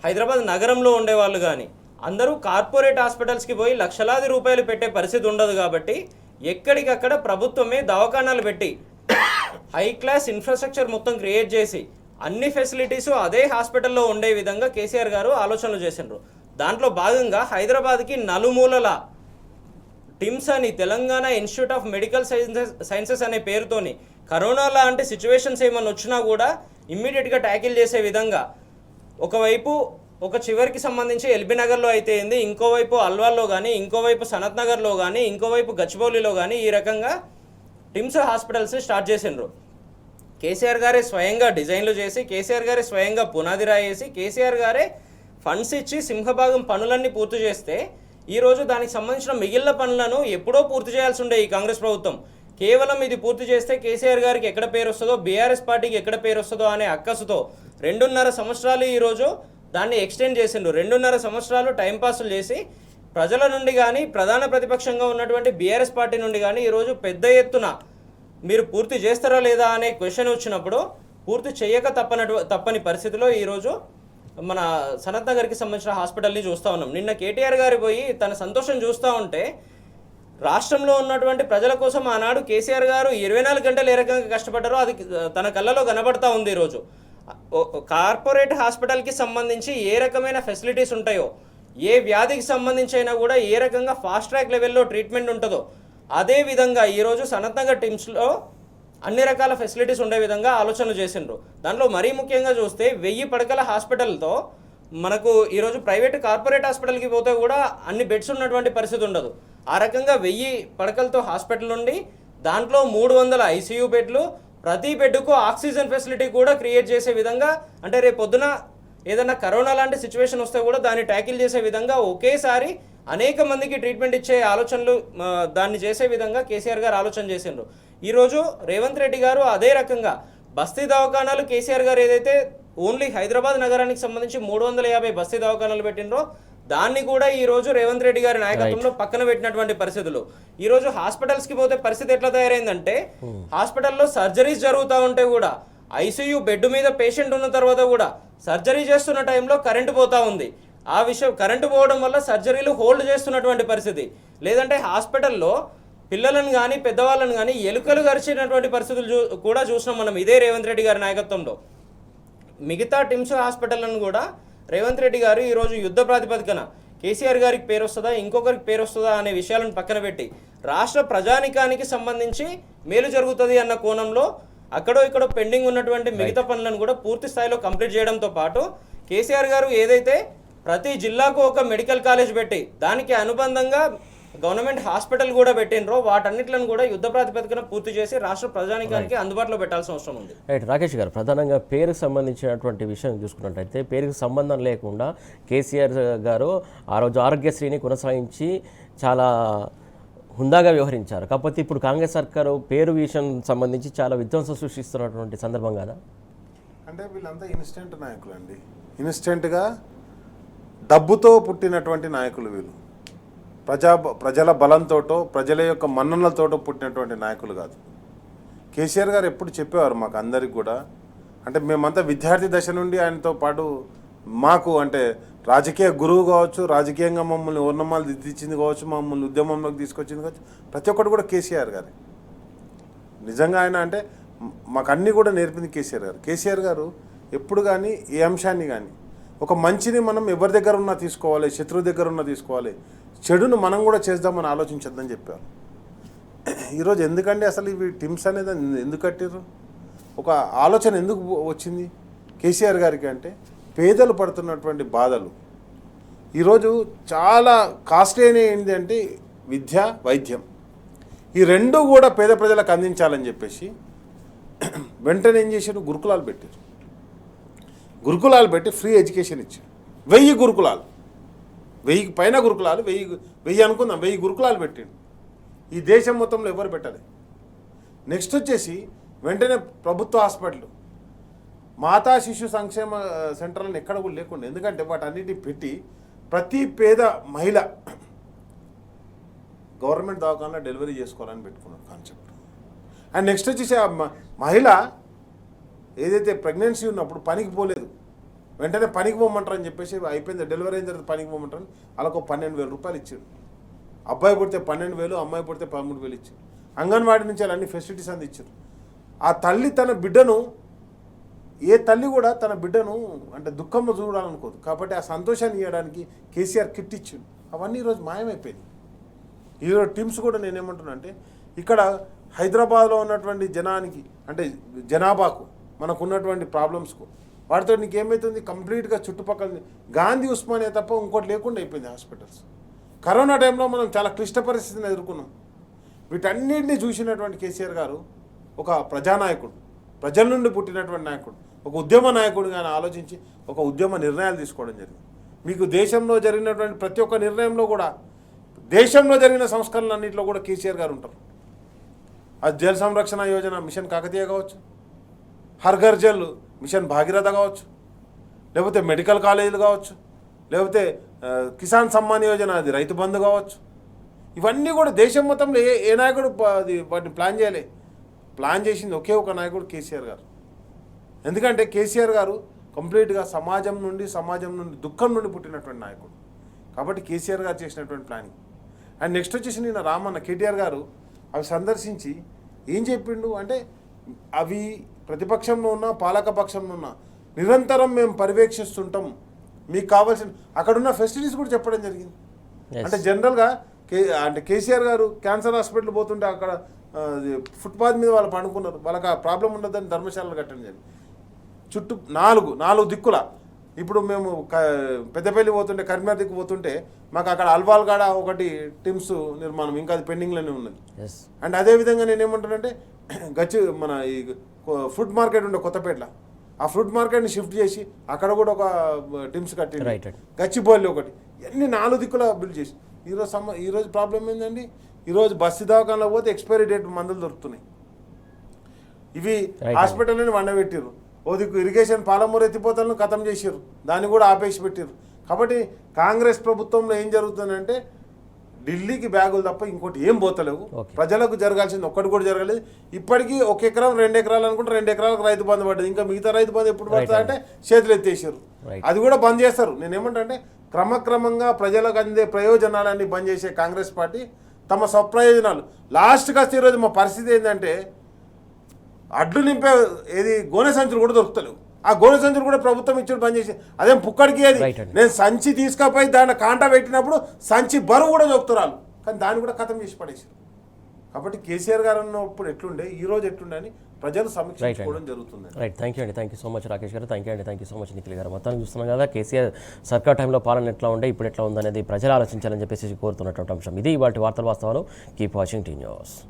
హైదరాబాద్ నగరంలో ఉండేవాళ్ళు కానీ అందరూ కార్పొరేట్ హాస్పిటల్స్కి పోయి లక్షలాది రూపాయలు పెట్టే పరిస్థితి ఉండదు. కాబట్టి ఎక్కడికక్కడ ప్రభుత్వమే దవాఖానాలు పెట్టి హై క్లాస్ ఇన్ఫ్రాస్ట్రక్చర్ మొత్తం క్రియేట్ చేసి అన్ని ఫెసిలిటీస్ అదే హాస్పిటల్లో ఉండే విధంగా కేసీఆర్ గారు ఆలోచనలు చేసిండ్రు. దాంట్లో భాగంగా హైదరాబాద్కి నలుమూలల టిమ్స్ అని, Telangana institute of medical sciences అనే పేరుతోని కరోనా లాంటి సిచ్యువేషన్స్ ఏమైనా వచ్చినా కూడా ఇమ్మీడియట్గా ట్యాకిల్ చేసే విధంగా, ఒకవైపు ఒక చివరికి సంబంధించి ఎల్బీ నగర్లో అయితే ఏంది, ఇంకోవైపు అల్వాల్లో కానీ, ఇంకోవైపు సనత్ నగర్లో కానీ, ఇంకోవైపు గచ్చిబౌలిలో కానీ ఈ రకంగా టిమ్స్ హాస్పిటల్స్ స్టార్ట్ చేసిండ్రు. కేసీఆర్ గారే స్వయంగా డిజైన్లు చేసి, కేసీఆర్ గారే స్వయంగా పునాది రాయేసి, కేసీఆర్ గారే ఫండ్స్ ఇచ్చి సింహభాగం పనులన్నీ పూర్తి చేస్తే, ఈరోజు దానికి సంబంధించిన మిగిలిన పనులను ఎప్పుడో పూర్తి చేయాల్సి ఉండే ఈ కాంగ్రెస్ ప్రభుత్వం కేవలం ఇది పూర్తి చేస్తే కేసీఆర్ గారికి ఎక్కడ పేరు వస్తుందో, బీఆర్ఎస్ పార్టీకి ఎక్కడ పేరు వస్తుందో అనే అక్కసుతో 2.5 సంవత్సరాలు ఈరోజు దాన్ని ఎక్స్టెండ్ చేసిండ్రు. 2.5 సంవత్సరాలు టైంపాసులు చేసి ప్రజల నుండి కానీ, ప్రధాన ప్రతిపక్షంగా ఉన్నటువంటి బీఆర్ఎస్ పార్టీ నుండి కానీ ఈరోజు పెద్ద ఎత్తున మీరు పూర్తి చేస్తారా లేదా అనే క్వశ్చన్ వచ్చినప్పుడు పూర్తి చేయక తప్పని పరిస్థితిలో ఈరోజు మన సనత్ నగర్కి సంబంధించిన హాస్పిటల్ని చూస్తూ ఉన్నాం. నిన్న కేటీఆర్ గారు పోయి తన సంతోషం చూస్తూ ఉంటే, రాష్ట్రంలో ఉన్నటువంటి ప్రజల కోసం ఆనాడు కేసీఆర్ గారు 24 గంటలు ఏ రకంగా కష్టపడ్డారో అది తన కళ్ళలో కనబడతా ఉంది. ఈరోజు కార్పొరేట్ హాస్పిటల్కి సంబంధించి ఏ రకమైన ఫెసిలిటీస్ ఉంటాయో, ఏ వ్యాధికి సంబంధించి అయినా కూడా ఏ రకంగా ఫాస్ట్ ట్రాక్ లెవెల్లో ట్రీట్మెంట్ ఉంటుందో, అదేవిధంగా ఈరోజు సనత్ నగర్ టీమ్స్లో అన్ని రకాల ఫెసిలిటీస్ ఉండే విధంగా ఆలోచనలు చేసిండ్రు. దాంట్లో మరీ ముఖ్యంగా చూస్తే 1000 పడకల హాస్పిటల్తో మనకు ఈరోజు ప్రైవేట్ కార్పొరేట్ హాస్పిటల్కి పోతే కూడా అన్ని బెడ్స్ ఉన్నటువంటి పరిస్థితి ఉండదు. ఆ రకంగా 1000 పడకలతో హాస్పిటల్ ఉండి దాంట్లో 300 ఐసీయూ బెడ్లు, ప్రతి బెడ్కు ఆక్సిజన్ ఫెసిలిటీ కూడా క్రియేట్ చేసే విధంగా, అంటే రేపు పొద్దున ఏదైనా కరోనా లాంటి సిచ్యువేషన్ వస్తే కూడా దాన్ని ట్యాకిల్ చేసే విధంగా ఒకేసారి అనేక మందికి ట్రీట్మెంట్ ఇచ్చే ఆలోచనలు దాన్ని చేసే విధంగా కేసీఆర్ గారు ఆలోచన చేసిండ్రు. ఈరోజు రేవంత్ రెడ్డి గారు అదే రకంగా బస్తీ దవాఖానాలు కేసీఆర్ గారు ఏదైతే ఓన్లీ హైదరాబాద్ నగరానికి సంబంధించి 350 బస్తీ దవాఖానాలు పెట్టినరో దాన్ని కూడా ఈ రోజు రేవంత్ రెడ్డి గారి నాయకత్వంలో పక్కన పెట్టినటువంటి పరిస్థితులు. ఈ రోజు హాస్పిటల్స్కి పోతే పరిస్థితి ఎట్లా తయారైందంటే హాస్పిటల్లో సర్జరీస్ జరుగుతూ ఉంటే కూడా ఐసీయూ బెడ్ మీద పేషెంట్ ఉన్న తర్వాత కూడా సర్జరీ చేస్తున్న టైంలో కరెంటు పోతా ఉంది. ఆ విషయం కరెంటు పోవడం వల్ల సర్జరీలు హోల్డ్ చేస్తున్నటువంటి పరిస్థితి. లేదంటే హాస్పిటల్లో పిల్లలను కానీ పెద్దవాళ్ళని కానీ ఎలుకలు గరిచినటువంటి పరిస్థితులు కూడా చూసినాం మనం ఇదే రేవంత్ రెడ్డి గారి నాయకత్వంలో. మిగతా టిమ్స్ హాస్పిటల్లను కూడా రేవంత్ రెడ్డి గారు ఈరోజు యుద్ధ ప్రాతిపదికన కేసీఆర్ గారికి పేరు వస్తుందా ఇంకొకరికి పేరు వస్తుందా అనే విషయాలను పక్కన పెట్టి రాష్ట్ర ప్రజానికానికి సంబంధించి మేలు జరుగుతుంది అన్న కోణంలో అక్కడో ఇక్కడో పెండింగ్ ఉన్నటువంటి మిగతా పనులను కూడా పూర్తి స్థాయిలో కంప్లీట్ చేయడంతో పాటు కేసీఆర్ గారు ఏదైతే ప్రతి జిల్లాకు ఒక మెడికల్ కాలేజ్ పెట్టి దానికి అనుబంధంగా గవర్నమెంట్ హాస్పిటల్ కూడా పెట్టినరో వాటన్నిటిని కూడా యుద్ధ ప్రాతిపదికన పూర్తి చేసి రాష్ట్ర ప్రజానికానికి అందుబాటులో పెట్టాల్సిన అవసరం ఉంది. రైట్ రాకేష్ గారు, ప్రధానంగా పేరుకు సంబంధించినటువంటి విషయం చూసుకున్నట్టయితే పేరుకు సంబంధం లేకుండా కేసీఆర్ గారు ఆ రోజు ఆరోగ్యశ్రీని కొనసాగించి చాలా హుందాగా వ్యవహరించారు. కాకపోతే ఇప్పుడు కాంగ్రెస్ సర్కారు పేరు విషయం సంబంధించి చాలా విధ్వంసం సృష్టిస్తున్నటువంటి సందర్భం కదా. అంటే వీళ్ళంతా ఇన్స్టెంట్ నాయకులు అండి. ఇన్స్టెంట్గా డబ్బుతో పుట్టినటువంటి నాయకులు వీళ్ళు. ప్రజల బలంతోటో ప్రజల యొక్క మన్ననలతోటో పుట్టినటువంటి నాయకులు కాదు. కేసీఆర్ గారు ఎప్పుడు చెప్పేవారు మాకు అందరికి కూడా, అంటే మేమంతా విద్యార్థి దశ నుండి ఆయనతో పాటు మాకు అంటే రాజకీయ గురువు కావచ్చు, రాజకీయంగా మమ్మల్ని ఓర్ణమాలు దిద్దించింది కావచ్చు, మమ్మల్ని ఉద్యమంలోకి తీసుకొచ్చింది కావచ్చు, ప్రతి ఒక్కటి కూడా కేసీఆర్ గారు. నిజంగా ఆయన అంటే మాకు అన్నీ కూడా నేర్పింది కేసీఆర్ గారు. కేసీఆర్ గారు ఎప్పుడు కానీ ఏ అంశాన్ని కానీ ఒక మంచిని మనం ఎవరి దగ్గర ఉన్నా తీసుకోవాలి, శత్రువు దగ్గర ఉన్నా తీసుకోవాలి, చెడును మనం కూడా చేద్దామని ఆలోచించద్దని చెప్పారు. ఈరోజు ఎందుకండి అసలు ఇవి టిమ్స్ అనేది ఎందుకు కట్టారు? ఒక ఆలోచన ఎందుకు వచ్చింది కేసీఆర్ గారికి అంటే పేదలు పడుతున్నటువంటి బాధలు. ఈరోజు చాలా కాస్ట్లీ ఏంటి అంటే విద్య, వైద్యం, ఈ రెండు కూడా పేద ప్రజలకు అందించాలని చెప్పేసి వెంటనే ఏం చేశారు, గురుకులాలు పెట్టారు. గురుకులాలు పెట్టి ఫ్రీ ఎడ్యుకేషన్ ఇచ్చారు. 1000 గురుకులాలు, 1000 పైన గురుకులాలు, 1000 అనుకుందాం, 1000 గురుకులాలు పెట్టిండు. ఈ దేశం మొత్తంలో ఎవరు పెట్టాలి. నెక్స్ట్ వచ్చేసి వెంటనే ప్రభుత్వ హాస్పిటల్, మాతా శిశు సంక్షేమ సెంటర్లను ఎక్కడ కూడా లేకుండా, ఎందుకంటే వాటన్నిటిని పెట్టి ప్రతి పేద మహిళ గవర్నమెంట్ దవాఖానలో డెలివరీ చేసుకోవాలని పెట్టుకున్నారు కాన్సెప్ట్. అండ్ నెక్స్ట్ వచ్చేసి ఆ మహిళ ఏదైతే ప్రెగ్నెన్సీ ఉన్నప్పుడు పనికి పోలేదు, వెంటనే పనికి పోమంటారని చెప్పేసి అయిపోయింది, డెలివరీ అయిన తర్వాత పనికి పోమంటారని వాళ్ళకు 12,000 రూపాయలు ఇచ్చారు. అబ్బాయి పుడితే 12,000, అమ్మాయి పుడితే 13,000 ఇచ్చారు. అంగన్వాడీ నుంచి అన్ని ఫెసిలిటీస్ అంది ఇచ్చారు. ఆ తల్లి తన బిడ్డను, ఏ తల్లి కూడా తన బిడ్డను అంటే దుఃఖంలో చూడాలనుకోదు, కాబట్టి ఆ సంతోషాన్ని ఇవ్వడానికి కేసీఆర్ కిట్ ఇచ్చిండు. అవన్నీ ఈరోజు మాయమైపోయింది. ఈరోజు టీమ్స్ కూడా నేనేమంటున్నా అంటే ఇక్కడ హైదరాబాద్లో ఉన్నటువంటి జనానికి అంటే జనాభాకు మనకు ఉన్నటువంటి ప్రాబ్లమ్స్కు వాటితో నీకు ఏమవుతుంది, కంప్లీట్గా చుట్టుపక్కల గాంధీ ఉస్మానియా తప్ప ఇంకోటి లేకుండా అయిపోయింది హాస్పిటల్స్. కరోనా టైంలో మనం చాలా క్లిష్ట పరిస్థితిని ఎదుర్కొన్నాం. వీటన్నిటిని చూసినటువంటి కేసీఆర్ గారు ఒక ప్రజానాయకుడు, ప్రజల నుండి పుట్టినటువంటి నాయకుడు, ఒక ఉద్యమ నాయకుడుగా ఆలోచించి ఒక ఉద్యమ నిర్ణయాలు తీసుకోవడం జరిగింది. మీకు దేశంలో జరిగినటువంటి ప్రతి ఒక్క నిర్ణయంలో కూడా, దేశంలో జరిగిన సంస్కరణలన్నింటిలో కూడా కేసీఆర్ గారు ఉంటారు. అది జల సంరక్షణ యోజన మిషన్ కాకతీయ కావచ్చు, హర్ ఘర్ జల్ మిషన్ భాగీరథ కావచ్చు, లేకపోతే మెడికల్ కాలేజీలు కావచ్చు, లేకపోతే కిసాన్ సమ్మాన్ యోజన అది రైతు బంధు కావచ్చు. ఇవన్నీ కూడా దేశం మొత్తంలో ఏ నాయకుడు వాటిని ప్లాన్ చేసింది ఒకే ఒక నాయకుడు కేసీఆర్ గారు. ఎందుకంటే కేసీఆర్ గారు కంప్లీట్గా సమాజం నుండి దుఃఖం నుండి పుట్టినటువంటి నాయకుడు. కాబట్టి కేసీఆర్ గారు చేసినటువంటి ప్లానింగ్. అండ్ నెక్స్ట్ వచ్చేసి నిన్న రామన్న కేటీఆర్ గారు అవి సందర్శించి ఏం చెప్పిండు అంటే, అవి ప్రతిపక్షంలో ఉన్నా పాలక పక్షంలో ఉన్నా నిరంతరం మేము పర్యవేక్షిస్తుంటాం, మీకు కావాల్సిన అక్కడున్న ఫెసిలిటీస్ కూడా చెప్పడం జరిగింది. అంటే జనరల్గా అంటే కేసీఆర్ గారు క్యాన్సర్ హాస్పిటల్ పోతుంటే అక్కడ ఫుట్పాత్ మీద వాళ్ళు పండుకున్నారు, వాళ్ళకి ఆ ప్రాబ్లం ఉండదని ధర్మశాలలు కట్టడం జరిగింది. చుట్టూ నాలుగు దిక్కుల ఇప్పుడు మేము పెద్దపల్లి పోతుంటే కరీంనగర్కి పోతుంటే మాకు అక్కడ అల్వాల్గాడ ఒకటి టిమ్స్ నిర్మాణం ఇంకా అది పెండింగ్లోనే ఉన్నది. ఎస్ అండ్ అదేవిధంగా నేనేమంటానంటే మన ఈ ఫ్రూట్ మార్కెట్ ఉండే కొత్తపేటలో ఆ ఫ్రూట్ మార్కెట్ని షిఫ్ట్ చేసి అక్కడ కూడా ఒక టిమ్స్ కట్టి రైట్ గచ్చిబౌలి ఒకటి ఇవన్నీ 4 దిక్కులా బిల్డ్ చేసి ఈరోజు ప్రాబ్లం ఏంటండి, ఈరోజు బస్సు దవాఖానలో పోతే ఎక్స్పైరీ డేట్ మందులు దొరుకుతున్నాయి. ఇవి హాస్పిటల్ని వండబెట్టిర్రు. ఓ దిక్కు ఇరిగేషన్ పాలమూరు ఎత్తిపోతలను ఖతం చేసిర్రు, దాన్ని కూడా ఆపేసి పెట్టిర్రు. కాబట్టి కాంగ్రెస్ ప్రభుత్వంలో ఏం జరుగుతుందంటే ఢిల్లీకి బ్యాగులు తప్ప ఇంకోటి ఏం పోతలేవు. ప్రజలకు జరగాల్సింది ఒక్కటి కూడా జరగలేదు. ఇప్పటికీ 1 ఎకరం 2 ఎకరాలు అనుకుంటే 2 ఎకరాలకు రైతు బంధు పడ్డది. ఇంకా మిగతా రైతు బంధు ఎప్పుడు పడుతుంది అంటే చేతులు ఎత్తేసారు. అది కూడా బంద్ చేస్తారు. నేనేమంటే క్రమక్రమంగా ప్రజలకు అందే ప్రయోజనాలన్నీ బంద్ చేసే కాంగ్రెస్ పార్టీ తమ స్వప్రయోజనాలు లాస్ట్కి వస్తే ఈరోజు మా పరిస్థితి ఏంటంటే అడ్లు నింపే గోనె సంచులు కూడా దొరుకుతలేవు. ఆ గోనె సంచులు కూడా ప్రభుత్వం ఇచ్చాడు బంద్ చేసి. అదేం పుక్కడికి అది నేను సంచి తీసుకపోయి దాన్ని కాంటా పెట్టినప్పుడు సంచి బరువు కూడా చెప్తున్నారు, కానీ దాన్ని కూడా ఖతం చేసి పడేసారు. కాబట్టి కేసీఆర్ గారు ఉన్నప్పుడు ఎట్లుండే ఈ రోజు ఎట్లుండే అని ప్రజలు సమీక్షించుకోవడం జరుగుతుంది. రైట్, థ్యాంక్ యూ అండి, thank you so much Rakesh గారు, thank you so much Nikhil గారు. మొత్తానికి చూస్తున్నాం కదా కేసీఆర్ సర్కార్ టైంలో పాలన ఎట్లా ఉండే ఇప్పుడు ఎట్లా ఉందనేది ప్రజలు ఆలోచించాలని చెప్పేసి కోరుతున్నటువంటి అంశం ఇది. ఇవాళ వార్తల వాస్తవాలు. Keep watching tea news.